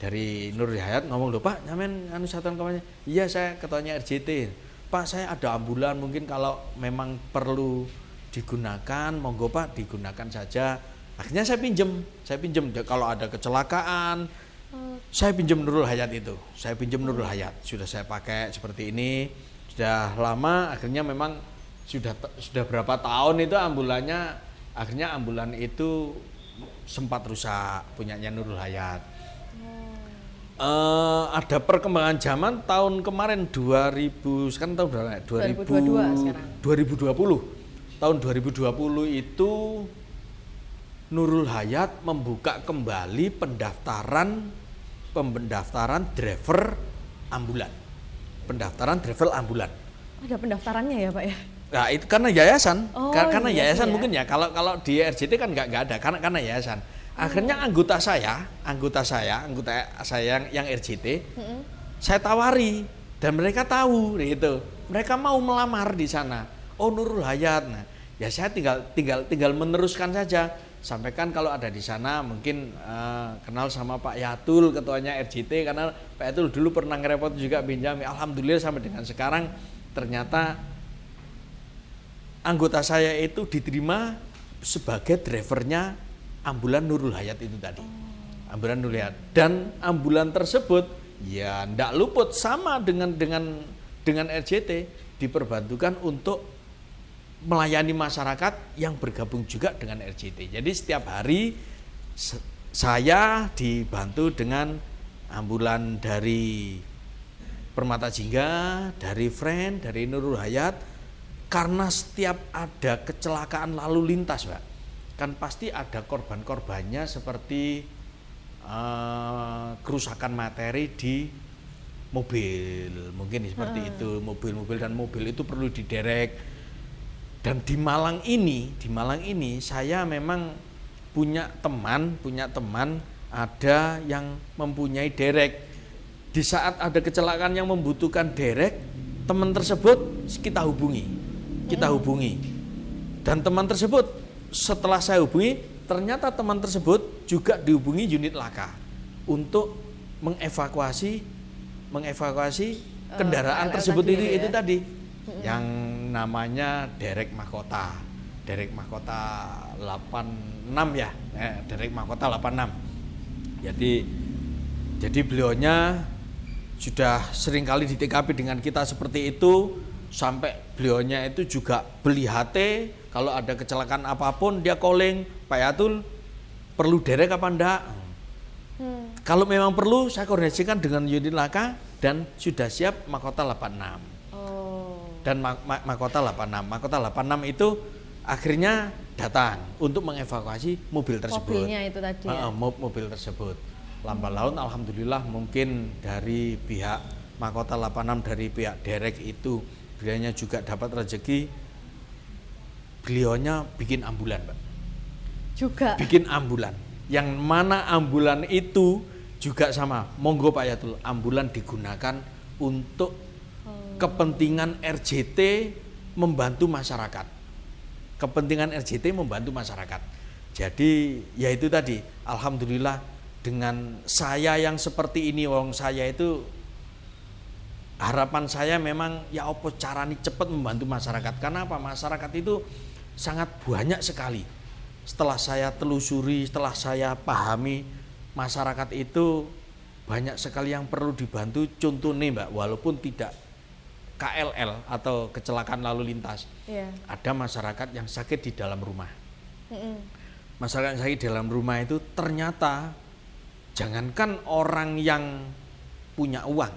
B: Dari Nurul Hayat ngomong, "Loh Pak, nyamen satuan kamarnya." "Iya, saya ketuanya RJT." "Pak, saya ada ambulan, mungkin kalau memang perlu digunakan, monggo Pak, digunakan saja." Akhirnya saya pinjem. Kalau ada kecelakaan, saya pinjem Nurul Hayat itu. Sudah saya pakai seperti ini, sudah lama. Akhirnya memang sudah berapa tahun itu ambulannya, akhirnya ambulan itu sempat rusak punyanya Nurul Hayat. Ada perkembangan zaman tahun kemarin 2000 tahun berapa?
A: 2022 sekarang.
B: 2020. Tahun 2020 itu Nurul Hayat membuka kembali pendaftaran driver ambulan. Ada
A: pendaftarannya ya Pak ya?
B: Nah, itu karena yayasan, yayasan
A: ya.
B: mungkin ya. Kalau di RJT kan nggak ada, karena yayasan. Akhirnya anggota saya yang RJT, saya tawari dan mereka tahu gitu. Mereka mau melamar di sana. Oh, Nurul Hayat. Nah, ya saya tinggal meneruskan saja. Sampaikan kalau ada di sana mungkin kenal sama Pak Yatul, ketuanya RJT, karena Pak Yatul dulu pernah ngerepot juga pinjam. Alhamdulillah sampai dengan sekarang ternyata anggota saya itu diterima sebagai drivernya ambulan Nurul Hayat itu tadi. Ambulan Nurul Hayat, dan ambulan tersebut ya ndak luput sama dengan RJT, diperbantukan untuk melayani masyarakat yang bergabung juga dengan RJT. Jadi setiap hari saya dibantu dengan ambulan dari Permata Jingga, dari Friend, dari Nurul Hayat, karena setiap ada kecelakaan lalu lintas, Pak, kan pasti ada korban-korbannya seperti kerusakan materi di mobil, mungkin seperti itu, mobil-mobil dan mobil itu perlu diderek. Dan di Malang ini saya memang punya teman ada yang mempunyai derek. Di saat ada kecelakaan yang membutuhkan derek, teman tersebut kita hubungi. Dan teman tersebut setelah saya hubungi, ternyata teman tersebut juga dihubungi unit laka untuk mengevakuasi kendaraan tersebut itu tadi. Yang namanya derek mahkota 86 ya, derek mahkota 86. Jadi beliaunya sudah sering kali di TKP dengan kita seperti itu, sampai beliaunya itu juga beli HT, kalau ada kecelakaan apapun dia calling, Pak Yatul perlu derek apa enggak? Kalau memang perlu saya koordinasikan dengan unit laka dan sudah siap mahkota 86. Dan mahkota 86 itu akhirnya datang untuk mengevakuasi mobil tersebut.
A: Mobilnya itu tadi ya?
B: Mobil tersebut. Lambat laun alhamdulillah mungkin dari pihak mahkota 86, dari pihak derek itu beliaunya juga dapat rezeki, beliaunya bikin ambulan, Pak.
A: Juga
B: Bikin ambulan. Yang mana ambulan itu juga sama, monggo Pak Yatul, ambulan digunakan untuk kepentingan RJT membantu masyarakat. Jadi ya itu tadi, alhamdulillah dengan saya yang seperti ini, wong saya itu harapan saya memang ya apa caranya cepat membantu masyarakat. Karena apa? Masyarakat itu sangat banyak sekali. Setelah saya telusuri, setelah saya pahami, masyarakat itu banyak sekali yang perlu dibantu. Contohnya, Mbak, walaupun tidak KLL atau kecelakaan lalu lintas, ada masyarakat yang sakit di dalam rumah. Masyarakat yang sakit di dalam rumah itu ternyata jangankan orang yang punya uang,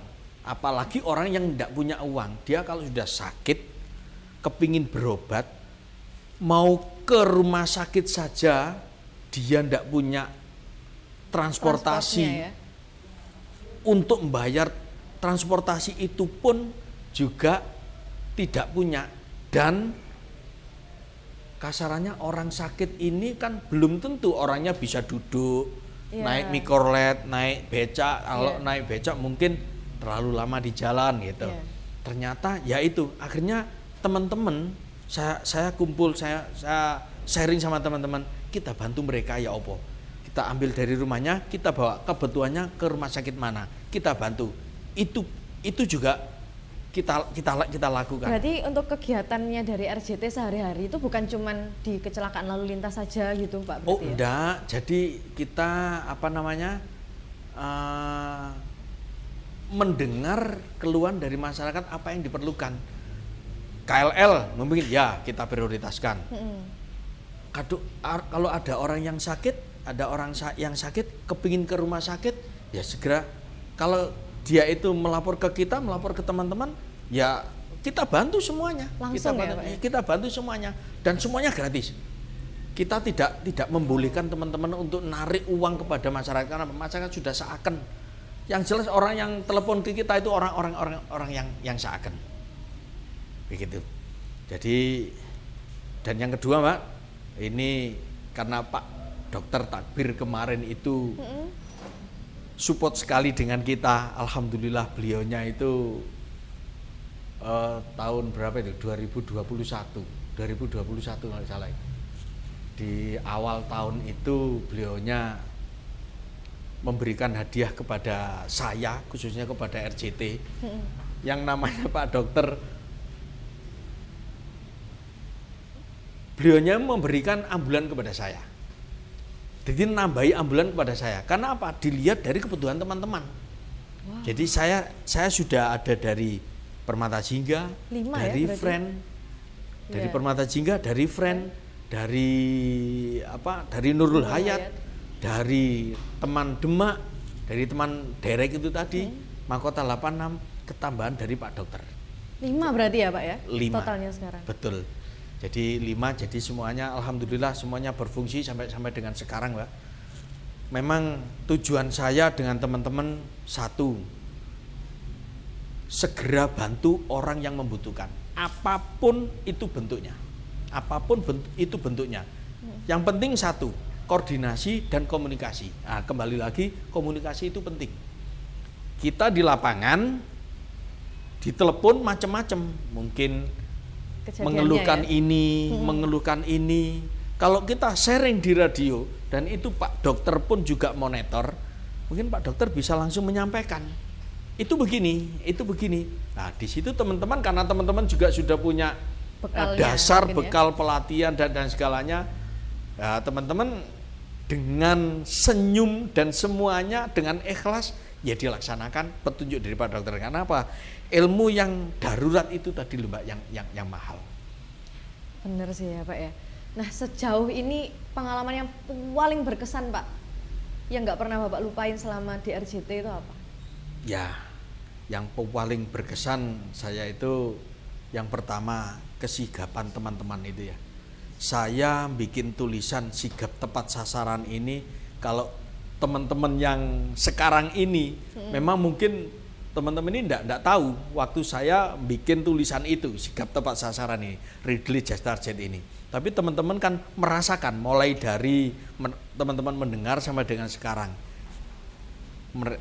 B: apalagi orang yang tidak punya uang, dia kalau sudah sakit, kepingin berobat, mau ke rumah sakit saja, dia tidak punya transportasi ya? Untuk membayar transportasi itu pun juga tidak punya. Dan kasarannya orang sakit ini kan belum tentu orangnya bisa duduk, naik mikrolet, naik becak. Kalau naik becak mungkin terlalu lama di jalan gitu. Ternyata ya itu, akhirnya teman-teman saya kumpul, saya sharing sama teman-teman, kita bantu mereka ya opo. Kita ambil dari rumahnya, kita bawa kebutuhannya ke rumah sakit mana, kita bantu. Itu juga kita lakukan.
A: Berarti untuk kegiatannya dari RJT sehari-hari itu bukan cuman di kecelakaan lalu lintas saja gitu, Pak?
B: Oh enggak, jadi kita mendengar keluhan dari masyarakat apa yang diperlukan. KLL mungkin ya kita prioritaskan. Kalau ada orang yang sakit, yang sakit kepingin ke rumah sakit, ya segera. Kalau dia itu melapor ke kita, melapor ke teman-teman, ya kita bantu semuanya. Kita bantu semuanya, dan semuanya gratis. Kita tidak membolehkan teman-teman untuk narik uang kepada masyarakat, karena masyarakat sudah seakan. Yang jelas orang yang telepon ke kita itu orang yang seakan. Begitu. Jadi, dan yang kedua, Mbak, ini karena Pak Dokter Takbir kemarin itu support sekali dengan kita. Alhamdulillah beliaunya itu tahun berapa itu? 2021. 2021 kalau salah. Di awal tahun itu beliaunya memberikan hadiah kepada saya, khususnya kepada RCT, yang namanya Pak Dokter. Beliaunya memberikan ambulan kepada saya. Jadi nambahi ambulan kepada saya. Karena apa? Dilihat dari kebutuhan teman-teman. Wow. Jadi saya sudah ada dari Permata Jingga, dari Friend, dari Permata Jingga, dari Friend, dari Nurul Hayat, dari teman Demak, dari teman Derek itu tadi, Mahkota 86, ketambahan dari Pak Dokter.
A: 5 berarti ya Pak ya?
B: 5
A: totalnya sekarang.
B: Betul. Jadi 5, jadi semuanya alhamdulillah semuanya berfungsi sampai dengan sekarang, Mbak. Memang tujuan saya dengan teman-teman satu, segera bantu orang yang membutuhkan, apapun itu bentuknya. Apapun itu bentuknya. Yang penting satu, koordinasi dan komunikasi. Nah, kembali lagi, komunikasi itu penting. Kita di lapangan ditelepon macam-macam, mungkin mengeluhkan mengeluhkan ini. Kalau kita sharing di radio dan itu Pak Dokter pun juga monitor, mungkin Pak Dokter bisa langsung menyampaikan. Itu begini. Nah, di situ teman-teman, karena teman-teman juga sudah punya bekalnya, dasar bekal pelatihan dan segalanya, ya, teman-teman dengan senyum dan semuanya dengan ikhlas ya dilaksanakan petunjuk dari Pak Dokter. Karena apa? Ilmu yang darurat itu tadi loh Mbak, yang mahal.
A: Bener sih ya Pak ya. Nah, sejauh ini pengalaman yang paling berkesan Pak, yang nggak pernah Bapak lupain selama di RJT itu apa? Ya,
B: yang paling berkesan saya itu yang pertama kesigapan teman-teman itu ya. Saya bikin tulisan sigap tepat sasaran ini, kalau teman-teman yang sekarang ini memang mungkin teman-teman ini enggak tahu waktu saya bikin tulisan itu sigap tepat sasaran ini, Ridley Just Target ini. Tapi teman-teman kan merasakan mulai dari teman-teman mendengar sampai dengan sekarang.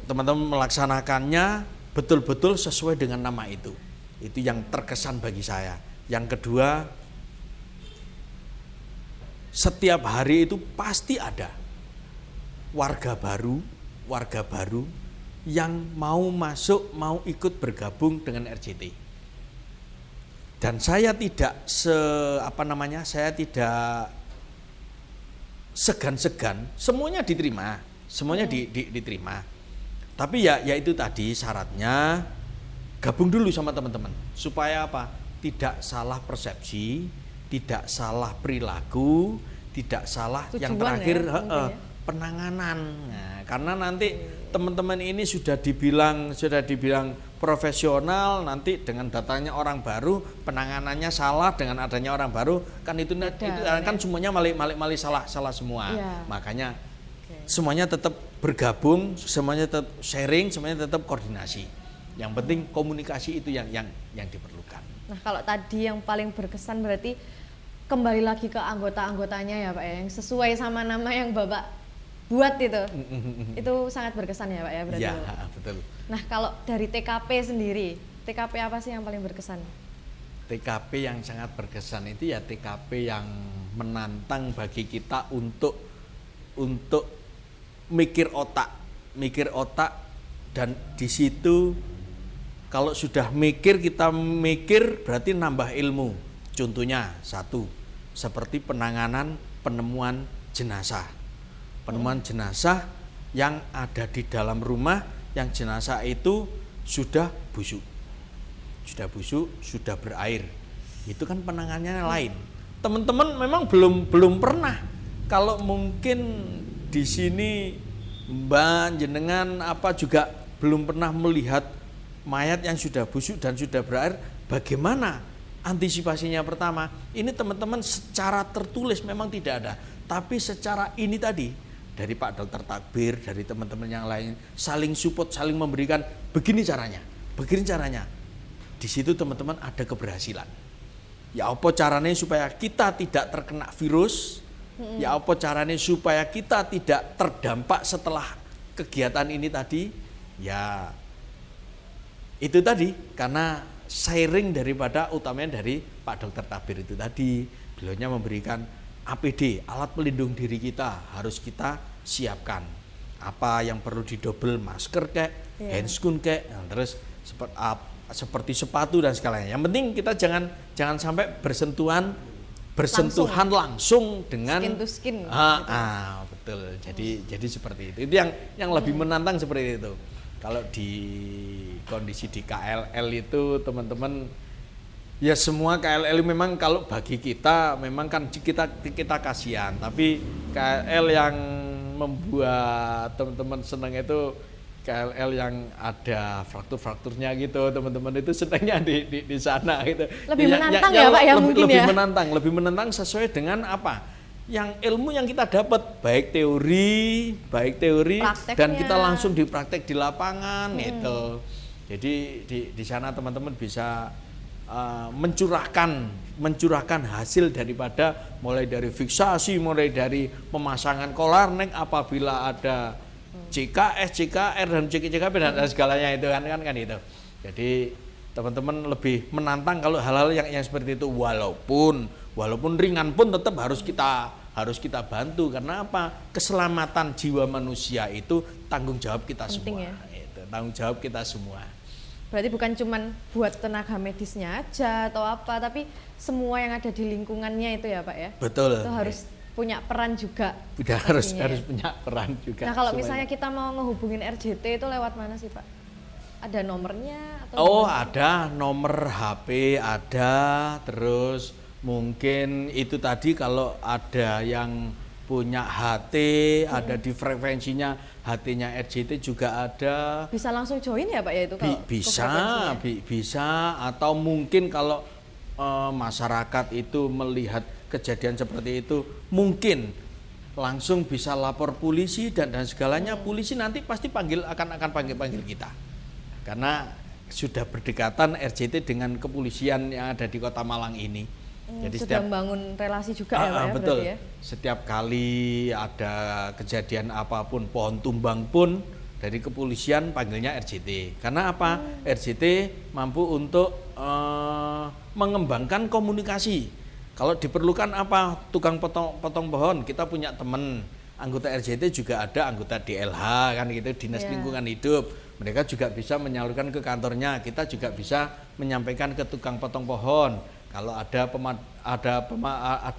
B: Teman-teman melaksanakannya betul-betul sesuai dengan nama itu. Itu yang terkesan bagi saya. Yang kedua, setiap hari itu pasti ada warga baru yang mau masuk, mau ikut bergabung dengan RJT. Dan saya tidak saya tidak segan-segan, semuanya diterima, diterima. Tapi ya itu tadi syaratnya gabung dulu sama teman-teman supaya apa? Tidak salah persepsi, tidak salah perilaku, tidak salah tujuan yang terakhir penanganan. Nah, karena nanti teman-teman ini sudah dibilang profesional, nanti dengan datangnya orang baru penanganannya salah, dengan adanya orang baru kan itu kan semuanya malah salah semua. Makanya semuanya tetap bergabung, semuanya tetap sharing, semuanya tetap koordinasi. Yang penting komunikasi itu yang diperlukan.
A: Nah, kalau tadi yang paling berkesan berarti kembali lagi ke anggota-anggotanya ya Pak ya, yang sesuai sama nama yang Bapak buat itu. Itu sangat berkesan ya Pak ya berarti.
B: Iya, betul.
A: Nah, kalau dari TKP sendiri, TKP apa sih yang paling berkesan?
B: TKP yang sangat berkesan itu ya TKP yang menantang bagi kita untuk mikir otak, dan di situ kalau sudah kita mikir berarti nambah ilmu. Contohnya satu, seperti penemuan jenazah yang ada di dalam rumah, yang jenazah itu sudah busuk, sudah berair. Itu kan penanganannya lain. Teman-teman memang belum pernah. Kalau mungkin di sini Mbak jenengan juga belum pernah melihat mayat yang sudah busuk dan sudah berair, bagaimana antisipasinya? Pertama, ini teman-teman secara tertulis memang tidak ada, tapi secara ini tadi dari Pak Dokter Takbir, dari teman-teman yang lain saling support, saling memberikan begini caranya. Di situ teman-teman ada keberhasilan. Ya apa caranya supaya kita tidak terkena virus? Ya apa caranya supaya kita tidak terdampak setelah kegiatan ini tadi? Ya itu tadi, karena sharing daripada utamanya dari Pak Dr. Tabir itu tadi. Beliaunya memberikan APD, alat pelindung diri kita harus kita siapkan. Apa yang perlu didobel, masker kek, handscoon kek, terus seperti sepatu dan segalanya. Yang penting kita jangan sampai bersentuhan langsung dengan
A: skin to skin.
B: Betul. Jadi seperti itu. Itu yang lebih menantang seperti itu. Kalau di kondisi di KLL itu teman-teman, ya semua KLL memang kalau bagi kita memang kan kita kasihan, tapi KLL yang membuat teman-teman senang itu KLL yang ada frakturnya gitu, teman-teman itu senangnya di sana gitu.
A: Lebih menantang ya Pak ya mungkin ya.
B: Lebih menantang sesuai dengan apa? Yang ilmu yang kita dapat, baik teori dan kita langsung dipraktek di lapangan gitu. Jadi di sana teman-teman bisa mencurahkan hasil daripada mulai dari fiksasi, mulai dari pemasangan kolarnek apabila ada CKS, CKR dan CKP dan segalanya itu kan itu. Jadi teman-teman lebih menantang kalau hal-hal yang seperti itu, walaupun ringan pun tetap harus kita bantu. Karena apa? Keselamatan jiwa manusia itu tanggung jawab kita semua. Itu tanggung jawab kita semua.
A: Berarti bukan cuman buat tenaga medisnya aja atau apa, tapi semua yang ada di lingkungannya itu ya Pak ya.
B: Betul.
A: Itu harus punya peran juga.
B: Harus punya peran juga.
A: Nah kalau misalnya kita mau ngehubungin RJT itu lewat mana sih Pak? Ada nomornya atau
B: ada nomor HP, ada, terus mungkin itu tadi kalau ada yang punya HT, ada di frekuensinya HT-nya RJT juga ada.
A: Bisa langsung join ya Pak ya itu kalau
B: bisa atau mungkin kalau masyarakat itu melihat kejadian seperti itu mungkin langsung bisa lapor polisi dan segalanya. Polisi nanti pasti akan panggil kita. Karena sudah berdekatan RJT dengan kepolisian yang ada di Kota Malang ini. Jadi
A: sudah membangun relasi juga ya Pak ya,
B: betul.
A: ya?
B: Setiap kali ada kejadian apapun, pohon tumbang pun dari kepolisian panggilnya RJT. Karena apa? RJT mampu untuk mengembangkan komunikasi. Kalau diperlukan apa? Tukang potong pohon, kita punya teman anggota RJT juga ada, anggota DLH kan gitu, Dinas Lingkungan Hidup. Mereka juga bisa menyalurkan ke kantornya. Kita juga bisa menyampaikan ke tukang potong pohon. Kalau ada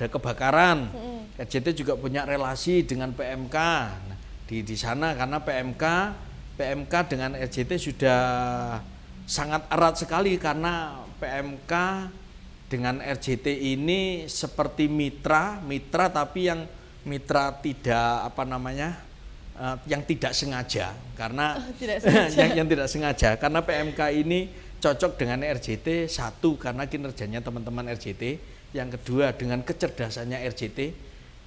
B: kebakaran, RJT juga punya relasi dengan PMK. Nah, di sana karena PMK dengan RJT sudah sangat erat sekali, karena PMK dengan RJT ini seperti mitra tapi yang mitra tidak yang tidak sengaja, karena yang tidak sengaja karena PMK ini cocok dengan RJT, satu karena kinerjanya teman-teman RJT, yang kedua dengan kecerdasannya RJT,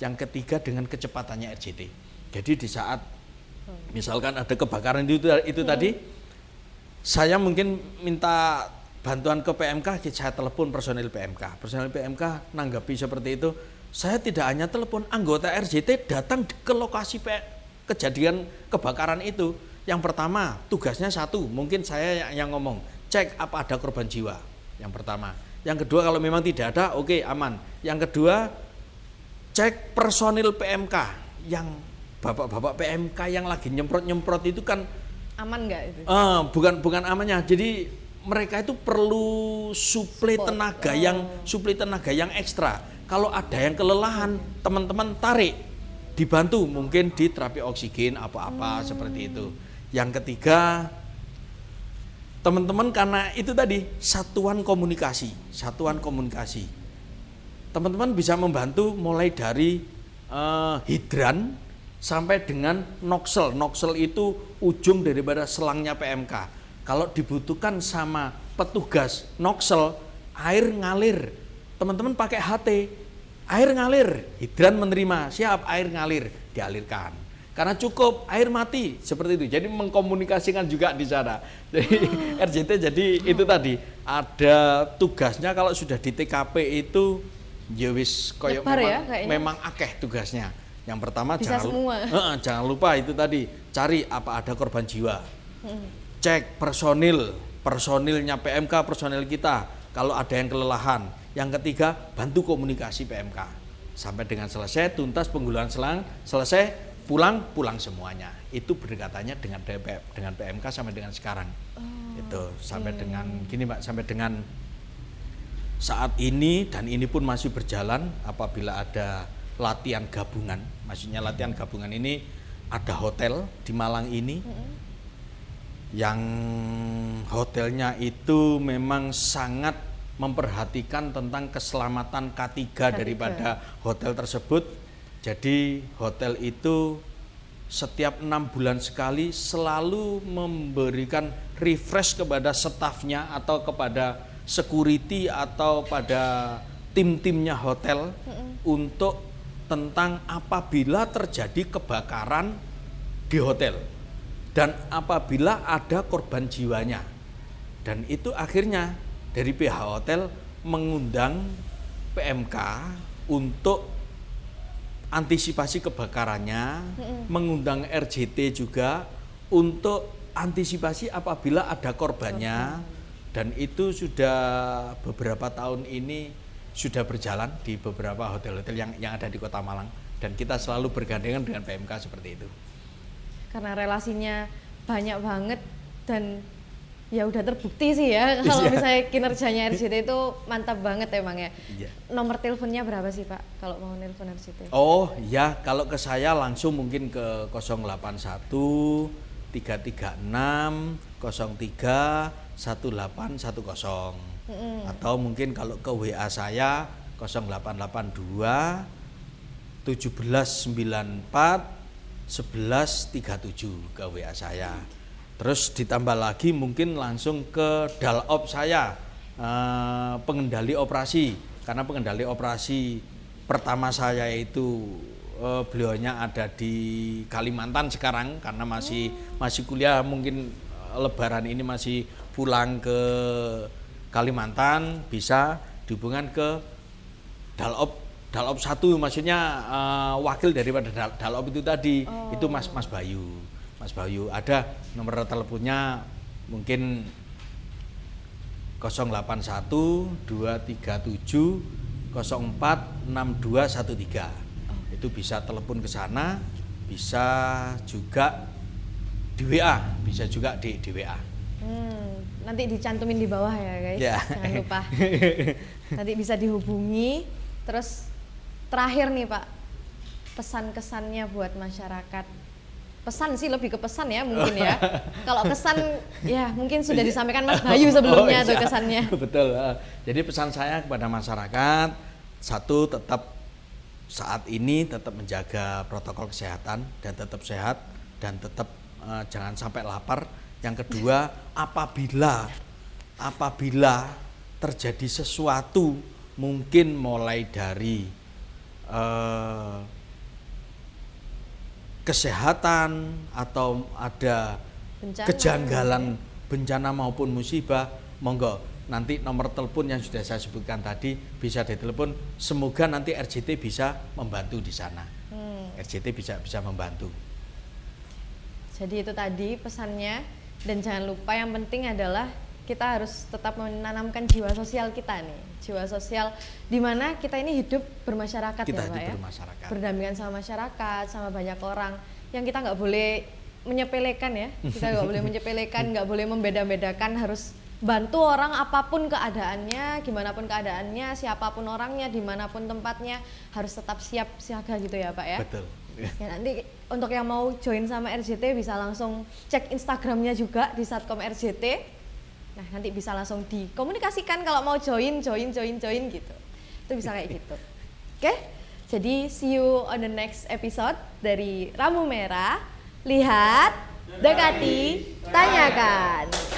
B: yang ketiga dengan kecepatannya RJT. Jadi di saat misalkan ada kebakaran itu tadi, saya mungkin minta bantuan ke PMK, saya telepon personil PMK nanggapi seperti itu. Saya tidak hanya telepon, anggota RJT datang ke lokasi kejadian kebakaran itu. Yang pertama tugasnya satu, mungkin saya yang ngomong, cek apa ada korban jiwa, yang pertama. Yang kedua kalau memang tidak ada, oke, aman. Yang kedua cek personil PMK, yang bapak-bapak PMK yang lagi nyemprot itu kan
A: aman nggak itu?
B: Bukan amannya, jadi mereka itu perlu suplai tenaga yang ekstra. Kalau ada yang kelelahan, teman-teman tarik, dibantu mungkin di terapi oksigen apa-apa seperti itu. Yang ketiga, teman-teman karena itu tadi satuan komunikasi. Teman-teman bisa membantu mulai dari hidran sampai dengan noksel. Noksel itu ujung daripada selangnya PMK. Kalau dibutuhkan sama petugas noksel, air ngalir, teman-teman pakai HT, air ngalir, hidran menerima, siap, air ngalir, dialirkan. Karena cukup, air mati, seperti itu. Jadi mengkomunikasikan juga di sana. Jadi RJT jadi itu tadi, ada tugasnya kalau sudah di TKP itu, ya wis koyok memang akeh tugasnya. Yang pertama jangan lupa itu tadi, cari apa ada korban jiwa. Cek personil personilnya PMK, personil kita kalau ada yang kelelahan. Yang ketiga, bantu komunikasi PMK sampai dengan selesai, tuntas pengguluan selang, selesai, pulang semuanya. Itu berdekatannya dengan PMK sampai dengan sekarang. Itu sampai dengan gini Mbak, sampai dengan saat ini, dan ini pun masih berjalan. Apabila ada latihan gabungan, maksudnya latihan gabungan ini ada hotel di Malang ini, yang hotelnya itu memang sangat memperhatikan tentang keselamatan K3 daripada hotel tersebut. Jadi hotel itu setiap 6 bulan sekali selalu memberikan refresh kepada stafnya atau kepada security atau pada tim-timnya hotel untuk tentang apabila terjadi kebakaran di hotel dan apabila ada korban jiwanya. Dan itu akhirnya dari pihak hotel mengundang PMK untuk antisipasi kebakarannya, mengundang RJT juga untuk antisipasi apabila ada korbannya. Dan itu sudah beberapa tahun ini sudah berjalan di beberapa hotel-hotel yang ada di Kota Malang, dan kita selalu bergandengan dengan PMK seperti itu.
A: Karena relasinya banyak banget dan ya udah terbukti sih ya kalau misalnya kinerjanya RJT itu mantap banget emang ya. Nomor teleponnya berapa sih Pak kalau mau nelpon RJT? Oh
B: ya, kalau ke saya langsung mungkin ke 081 336 03 1810. Atau mungkin kalau ke WA saya 0882 1794 1137 ke WA saya. Terus ditambah lagi mungkin langsung ke Dalop saya, pengendali operasi. Karena pengendali operasi pertama saya itu beliaunya ada di Kalimantan sekarang, karena masih kuliah, mungkin Lebaran ini masih pulang ke Kalimantan, bisa dihubungkan ke Dalop 1, maksudnya wakil daripada Dalop itu tadi. Itu Mas Bayu. Mas Bayu, ada nomor teleponnya mungkin 081 237 04 6213. Itu bisa telepon ke sana, bisa juga di WA, bisa juga di WA.
A: Nanti dicantumin di bawah ya guys, jangan lupa. Nanti bisa dihubungi. Terus terakhir nih Pak, pesan-kesannya buat masyarakat. Pesan sih lebih ke pesan ya mungkin ya. Kalau kesan ya mungkin sudah disampaikan Mas Bayu sebelumnya tuh kesannya.
B: Betul. Jadi pesan saya kepada masyarakat, satu, tetap saat ini tetap menjaga protokol kesehatan dan tetap sehat dan tetap jangan sampai lapar. Yang kedua, apabila terjadi sesuatu, mungkin mulai dari kesehatan atau ada kejanggalan bencana maupun musibah, monggo nanti nomor telepon yang sudah saya sebutkan tadi bisa ditelepon. Semoga nanti RJT bisa membantu di sana. RJT bisa membantu.
A: Jadi itu tadi pesannya, dan jangan lupa yang penting adalah kita harus tetap menanamkan jiwa sosial kita nih, jiwa sosial di mana kita ini hidup bermasyarakat ya Pak ya, berdampingan sama masyarakat, sama banyak orang, yang kita nggak boleh menyepelekan ya, kita nggak boleh menyepelekan, nggak boleh membeda-bedakan, harus bantu orang apapun keadaannya, gimana pun keadaannya, siapapun orangnya, dimanapun tempatnya, harus tetap siap siaga gitu ya Pak ya.
B: Betul.
A: Ya, nanti untuk yang mau join sama RJT bisa langsung cek Instagramnya juga di Satkom RJT. Nah nanti bisa langsung dikomunikasikan kalau mau join gitu. Itu bisa kayak gitu. Oke, jadi see you on the next episode dari Rambu Merah. Lihat, dekati, tanyakan.